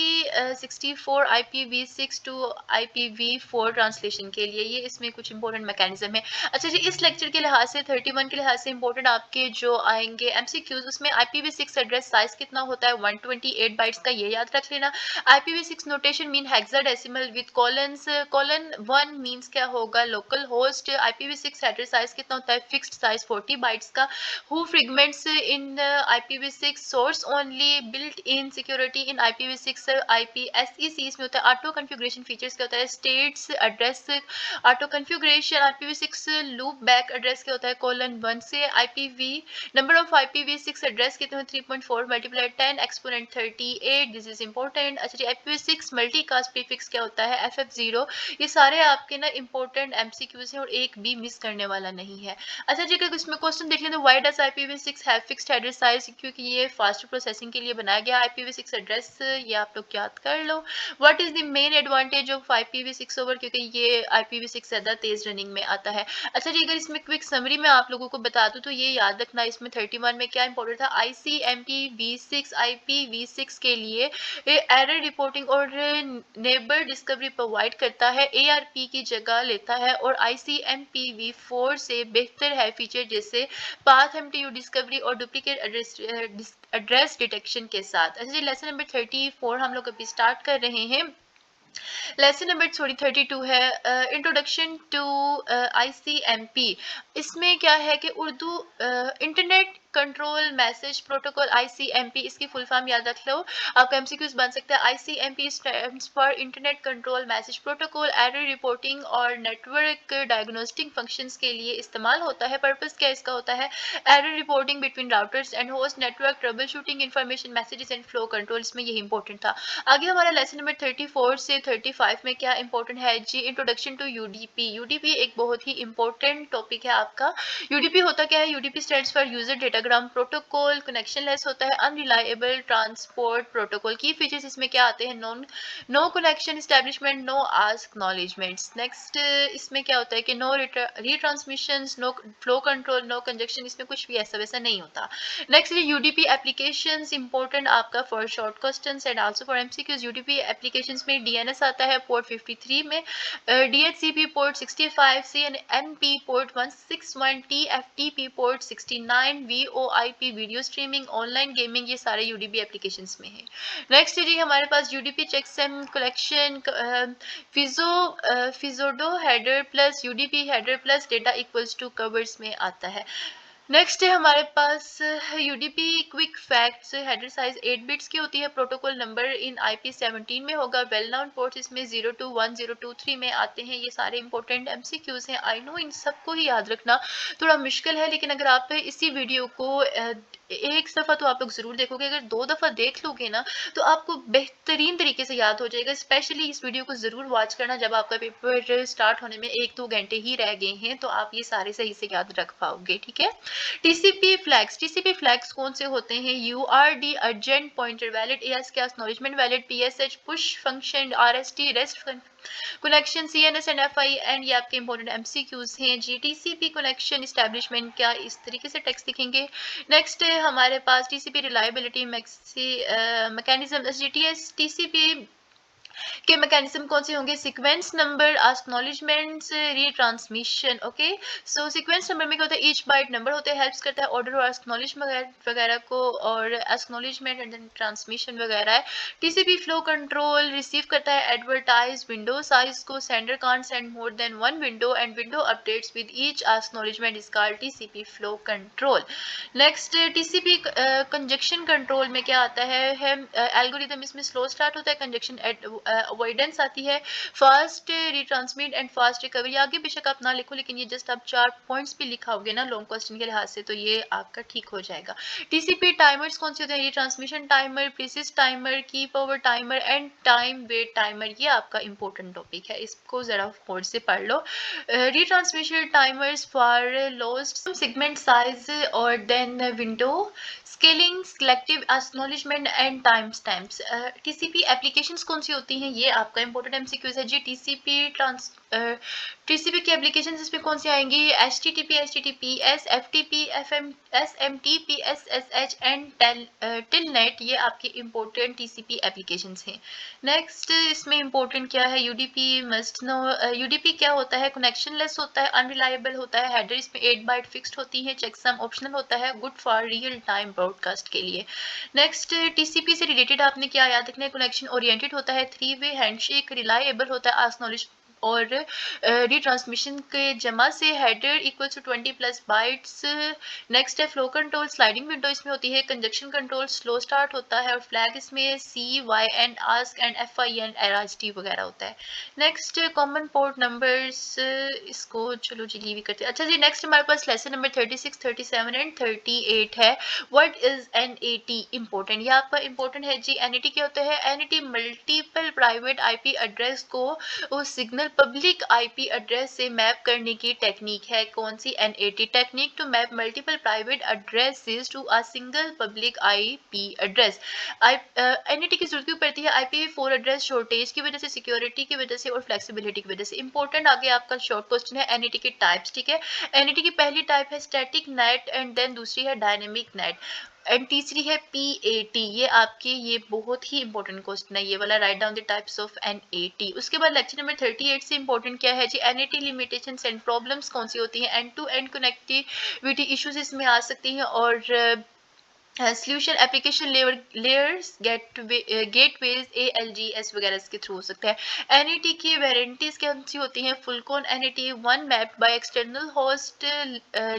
64 IPv6 to IPv4 translation के लिए, ये इसमें कुछ इंपॉर्टेंट मैकेनिज्म है। अच्छा जी, इस लेक्चर के लिहाज से 31 के लिहाज से इंपॉर्टेंट आपके जो आएंगे MCQs, उसमें IPv6 एड्रेस साइज कितना होता है? 128 बाइट्स का, ये याद रख लेना। IPv6 notation mean hexadecimal with colons, colon 1 means क्या होगा? Local host. IPv6 address size कितना होता है? फिक्स्ड साइज 40 बाइट्स का। Who fragments in IPv6? Source only. Built in security in IPv6 IPSEC इसमें होता है। ऑटो कॉन्फ़िगरेशन फीचर्स क्या होता है? States address auto configuration. IPv6 loop back address क्या होता है? कोलन 1 से। IPv number of IPv6 address कितने हैं? 3.4 multiply 10 exponent 38, this is important. अच्छा जी, IPv6 मल्टीकास्ट प्रीफिक्स क्या होता है? FF0। ये सारे आपके ना इंपॉर्टेंट MCQs हैं और एक भी मिस करने वाला नहीं है। अच्छा जी, अगर इसमें क्वेश्चन देख लें तो why does IPv6 have fixed address size? क्योंकि ये फास्ट प्रोसेसिंग के लिए बनाया गया IPv6 एड्रेस, ये आप लोग याद कर लो। What is the main advantage of IPv6 over? क्योंकि ये IPv6 ज़्यादा तेज रनिंग में आता है। अच्छा जी, अगर इसमें क्विक समरी में आप लोगों को बता दूं तो ये याद रखना, इसमें 31 में क्या इंपॉर्टेंट था? ICMP-v6 IPv6 के लिए एरर रिपोर्टिंग और नेबर डिस्कवरी प्रोवाइड करता है, ARP की जगह लेता है और ICMPv4 से बेहतर है फीचर जैसे पाथ एम्प्टी डिस्कवरी और डुप्लीकेट एड्रेस डिटेक्शन के साथ। अच्छा जी, लेसन नंबर 34 हम लोग अभी स्टार्ट कर रहे हैं। लेसन नंबर 32 है इंट्रोडक्शन टू ICMP। इसमें क्या है कि Urdu internet control message protocol ICMP, इसकी फुल फॉर्म याद रख लो, आपका MCQs बन सकता है। ICMP stands for internet control message protocol, error reporting और नेटवर्क डायग्नोस्टिक फंक्शंस के लिए इस्तेमाल होता है। पर्पस क्या इसका होता है? Error reporting between routers and host, network trouble shooting, information messages and flow control, इसमें यही इंपॉर्टेंट था। आगे हमारा लेसन नंबर 34 से 35 में क्या इंपॉर्टेंट है जी? Introduction to UDP। UDP एक बहुत ही इंपॉर्टेंट टॉपिक है आपका। UDP होता क्या है? UDP stands for user datagram protocol, connection less होता है, unreliable transport protocol. Key features इसमें क्या आते हैं? No connection establishment, no ack acknowledgments. Next इसमें क्या होता है कि no retransmissions, no flow control, no congestion, इसमें कुछ भी ऐसा वैसा नहीं होता। नेक्स्ट UDP एप्लीकेशंस, इंपॉर्टेंट आपका for short questions and also for MCQs। UDP applications में DNS आता है पोर्ट 53 में, DHCP port 65, CNMP port 161, TFTP port 69, VoIP video streaming, online gaming, ये सारे UDP एप्लीकेशंस में है। नेक्स्ट जी हमारे पास UDP checksum collection pseudo header plus UDP header plus data equals to covers में आता है। नेक्स्ट है हमारे पास UDP quick facts, header size 8 bits की होती है, प्रोटोकॉल नंबर इन IP17 में होगा, वेल नाउन पोर्ट्स इसमें 021 023 में आते हैं। ये सारे इंपॉर्टेंट MCQs हैं। आई नो इन सबको ही याद रखना थोड़ा मुश्किल है, लेकिन अगर आप इसी वीडियो को एक दफ़ा तो आप लोग ज़रूर देखोगे, अगर 2 दफ़ा देख लोगे ना तो आपको बेहतरीन तरीके से याद हो जाएगा। स्पेशली इस वीडियो को ज़रूर वॉच करना जब आपका पेपर स्टार्ट होने में 1-2 घंटे ही रह गए हैं, तो आप ये सारे सही से याद रख पाओगे, ठीक है। TCP फ्लैग्स कौन से होते हैं? URD urgent pointer valid, AS क्या acknowledgement valid, PSH push function, RST rest connection CNS and FI and ये आपके इंपॉर्टेंट MCQs हैं जी। TCP कनेक्शन इस्टेब्लिशमेंट क्या, इस तरीके से टेक्स्ट लिखेंगे। नेक्स्ट हमारे पास TCP reliability mechanism SGTS TCP के मैकेनिज्म कौन से होंगे, sequence number, acknowledgments, retransmission. Okay, so sequence number में क्या होता है, ईच बाइट नंबर होता है, हेल्प्स करता है ऑर्डर और एक्नॉलेजमेंट वगैरह को, और एक्नॉलेजमेंट एंड देन ट्रांसमिशन वगैरह है। टीसीपी फ्लो कंट्रोल रिसीव करता है एडवर्टाइज विंडो साइज को, sender can't send more than one window and window updates with each acknowledgement is called TCP flow control. Next TCP conjunction control में क्या आता है algorithm इसमें स्लो स्टार्ट होता है, कंजक्शन अवॉइडेंस आती है, fast retransmit and fast recovery. आगे बेशक आप ना लिखो, लेकिन ये जस्ट आप 4 पॉइंट्स भी लिखा होगे ना लॉन्ग क्वेश्चन के लिहाज से, तो ये आपका ठीक हो जाएगा। टीसीपी टाइमर्स कौन से होते हैं, retransmission timer, persist timer, key power timer and time wait timer. ये आपका इंपॉर्टेंट टॉपिक है, इसको जरा बोर्ड से पढ़ लो। Retransmission timers for lost segment size और then window scaling, selective acknowledgment and time stamps. TCP applications कौन सी होती हैं, ये आपका इंपॉर्टेंट एमसीक्यूज है जी। टीसीपी की एप्लीकेशंस इसमें कौन सी आएंगी, HTTP, HTTPS, FTP, FM, SMTP, SSH and telnet. ये आपके इंपॉर्टेंट टीसीपी एप्लीकेशंस हैं। नेक्स्ट इसमें इंपॉर्टेंट क्या है, यूडीपी मस्ट नो। यूडीपी क्या होता है, कनेक्शनलेस होता है, अनरिलायबल होता है, हेडर इसमें 8 बाइट फिक्स्ड होती है, चेकसम ऑप्शनल होता है, good for real time broadcast के लिए। नेक्स्ट टीसीपी से रिलेटेड आपने क्या याद रखना है, कनेक्शन ओरिएंटेड होता है, 3 वे हैंडशेक, रिलायबल होता है, एक्नॉलेज और रिट्रांसमिशन के जमा से header equal to 20 plus bytes. Next है फ्लो कंट्रोल, स्लाइडिंग विंडो इसमें होती है, कंजक्शन कंट्रोल स्लो स्टार्ट होता है, और फ्लैग इसमें CYN ask and FIN RRT वगैरह होता है। नेक्स्ट कॉमन पोर्ट नंबर्स, इसको चलो जी लीव करते हैं। अच्छा जी, नेक्स्ट हमारे पास लेसन नंबर 36, 37 एंड 38 है। व्हाट इज NAT, इंपॉर्टेंट, ये आपका इंपॉर्टेंट है जी। NAT क्या होता है, NAT multiple private IP address को उस सिग्नल पब्लिक IP एड्रेस से मैप करने की टेक्निक है। कौन सी, NAT technique to map multiple private addresses to a single public IP address. NAT की जरूरत क्यों पड़ती है, IPv4 एड्रेस शॉर्टेज की वजह से, सिक्योरिटी की वजह से और फ्लेक्सिबिलिटी की वजह से। इंपॉर्टेंट आगे आपका शॉर्ट क्वेश्चन है, NAT के टाइप्स, ठीक है। NAT की पहली टाइप है स्टैटिक नेट एंड देन दूसरी है डायनेमिक नेट एंड तीसरी है PAT। ये आपके ये बहुत ही इंपॉर्टेंट क्वेश्चन है ये वाला, right down the types of NAT। उसके बाद लेक्चर नंबर 38 से इंपॉर्टेंट क्या है जी, NAT लिमिटेशंस एंड प्रॉब्लम्स कौन सी होती हैं, end to end connectivity issues इसमें आ सकती हैं, और solution application layers gateways ALGS वगैरह इसके थ्रू हो सकता है। NAT की वेरिएंटीज कौन सी होती हैं, full cone NAT, one mapped by external host,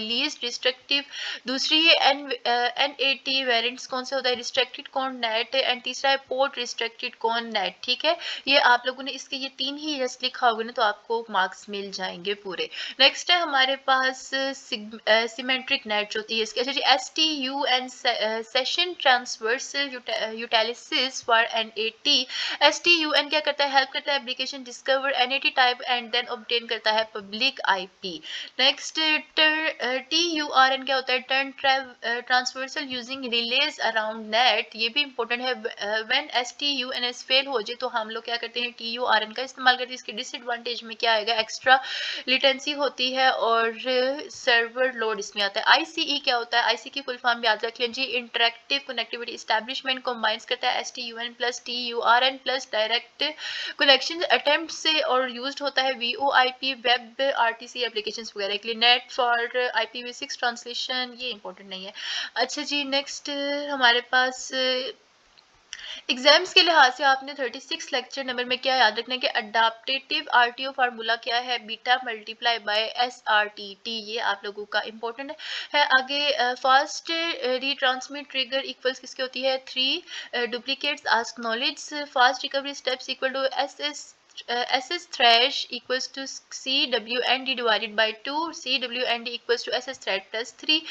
least restrictive. दूसरी है NAT वेरिएंट्स कौन से होता है, रिस्ट्रिक्टेड कॉन नेट एंड तीसरा है पोर्ट रिस्ट्रिक्टेड कॉन नेट, ठीक है। ये आप लोगों ने इसके ये 3 ही जस्ट लिखा होगा ना, तो आपको मार्क्स मिल जाएंगे पूरे। नेक्स्ट है हमारे पास सिमेट्रिक नेट होती है इसके। अच्छा जी, STUN session transversal utilities for NAT। STUN क्या करता है, हेल्प करता है application discover NAT type and then obtain करता है पब्लिक IP। नेक्स्ट TURN क्या होता है, turn transversal using relays around NAT. ये भी इंपॉर्टेंट है, व्हेन STUNS फेल हो जाए तो हम लोग क्या करते हैं, TURN का इस्तेमाल करते हैं। इसके डिसएडवांटेज में क्या आएगा, एक्स्ट्रा लेटेंसी होती है और सर्वर लोड इसमें आता है। ICE क्या होता है, IC की फुल फॉर्म याद रख लें जी, इंटरेक्टिव कनेक्टिविटी एस्टैब्लिशमेंट, कंबाइंस करता है STUN plus TURN plus direct connection attempt से, और यूज्ड होता है VoIP वेब RTC एप्लीकेशंस वगैरह के लिए। नेट फॉर IPv6 ट्रांसलेशन, ये इंपॉर्टेंट नहीं है। अच्छा जी, नेक्स्ट हमारे पास एग्जाम्स के लिहाज से आपने 36 लेक्चर नंबर में क्या याद रखना है कि अडाप्टेटिव RTO फार्मूला क्या है, बीटा मल्टीप्लाई बाय SRTT। ये आप लोगों का इंपॉर्टेंट है। आगे फास्ट रीट्रांसमिट ट्रिगर इक्वल्स किसकी होती है, 3 duplicates acknowledge, fast recovery steps equal to SS thresh equals to CWND divided by 2, CWND equals to SS thread plus 3।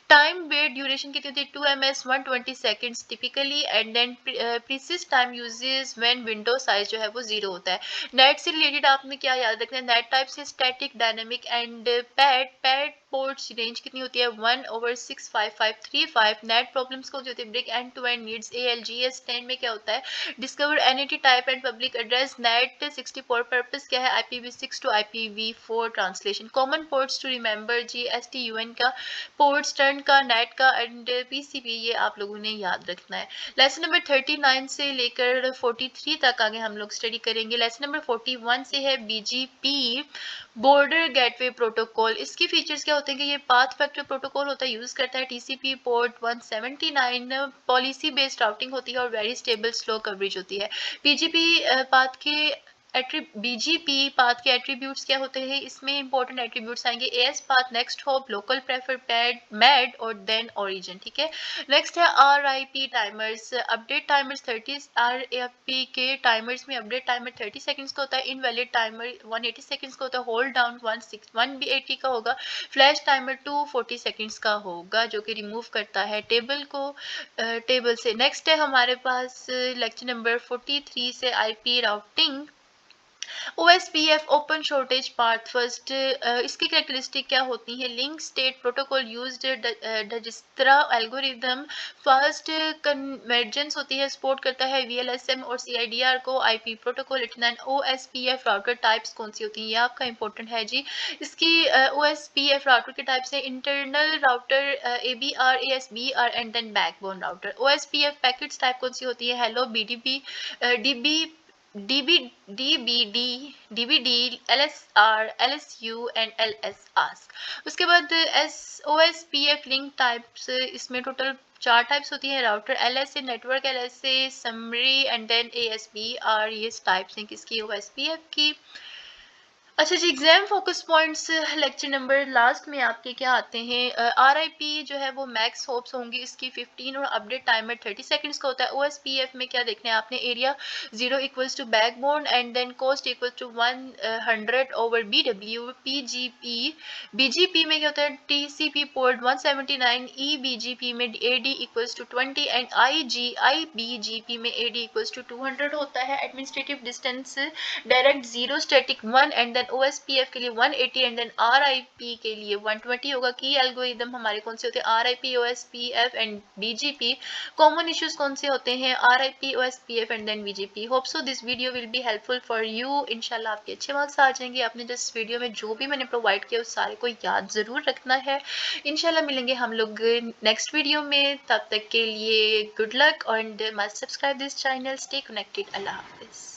Time wait duration कितनी होती है, 2 ms 120 seconds typically, and then persist time uses when window size जो है वो 0 होता है। Net से related आपने क्या याद रखना है, नेट टाइप से static, dynamic and PAT ports range कितनी होती है, 1/65535। नेट प्रॉब्लम्स को होती है, break end to end needs ALGS 10 में क्या होता है, discover NAT type and public address, NAT 64 purpose क्या है, IPv6 to IPv4 translation. Common ports to remember जी, STUN का, पोर्ट्स टर्न का, नेट का एंड PCP, ये आप लोगों ने याद रखना है। लेसन नंबर 39 से लेकर 43 तक आगे हम लोग स्टडी करेंगे। लेसन नंबर 41 से है BGP, बॉर्डर गेटवे प्रोटोकॉल। इसकी फीचर्स क्या होते हैं कि ये पाथ वेक्टर प्रोटोकॉल होता है, यूज करता है TCP port 179, policy based routing होती है और वेरी स्टेबल स्लो कवरेज होती है। पाथ के BGP पाथ के एट्रीब्यूट्स क्या होते हैं, इसमें इंपॉर्टेंट एट्रीब्यूट्स आएंगे AS path, next hop, local prefer pad, mad और देन ओरिजिन। ठीक है, नेक्स्ट है RIP timers, update timers 30, RIP के टाइमर्स में अपडेट टाइमर 30 सेकंड्स का होता है, इनवैलिड टाइमर 180 सेकंड्स का होता है, होल्ड डाउन 180 का होगा, फ्लैश टाइमर 240 सेकंड्स का होगा जो कि रिमूव करता है टेबल से। नेक्स्ट है हमारे पास लेक्चर नंबर 43 से IP routing, OSPF open shortest path first. इसकी कैरेक्टरिस्टिक क्या होती है, link state protocol used Dijkstra algorithm, fast convergence होती है, सपोर्ट करता है VLSM और CIDR को, IP protocol 89। OSPF router types कौन सी होती है, ये आपका इंपॉर्टेंट है जी। इसकी OSPF राउटर के टाइप्स है internal router, ABR, ASBR and then backbone router. OSPF packets type कौन सी होती है, hello, BDB, DBD, LSR, LSU and LS ack. उसके बाद OSPF लिंक टाइप्स, इसमें टोटल 4 टाइप्स होती है, router LSA, network LSA, summary and then ASBR, ये टाइप्स हैं किसकी, OSPF की। अच्छा जी, exam focus points lecture number last में आपके क्या आते हैं, RIP जो है वो मैक्स होप्स होंगी इसकी 15 और अपडेट टाइमर 30 सेकंड्स का होता है। OSPF में क्या देखना है आपने, area 0 equals to backbone and then cost equal to 100 over BW। BGP में क्या होता है, TCP पोर्ट 179, EBGP में AD equals to 20 and IBGP में AD इक्वल्स टू 200 होता है। Administrative distance direct 0, static 1 and then OSPF के लिए 180 एंड देन RIP के लिए 120 होगा। की एल्गोरिदम हमारे कौन से होते हैं, RIP, OSPF and BGP। Common issues कौन से होते हैं, RIP, OSPF and then BGP। Hope so this video will be helpful for you. इंशाल्लाह आपके अच्छे मार्क्स आ जाएंगे। आपने जिस वीडियो में जो भी मैंने प्रोवाइड किया उस सारे को याद जरूर रखना है। इंशाल्लाह मिलेंगे हम लोग नेक्स्ट वीडियो में, तब तक के लिए good luck and must subscribe this channel, stay connected. Allah Hafiz.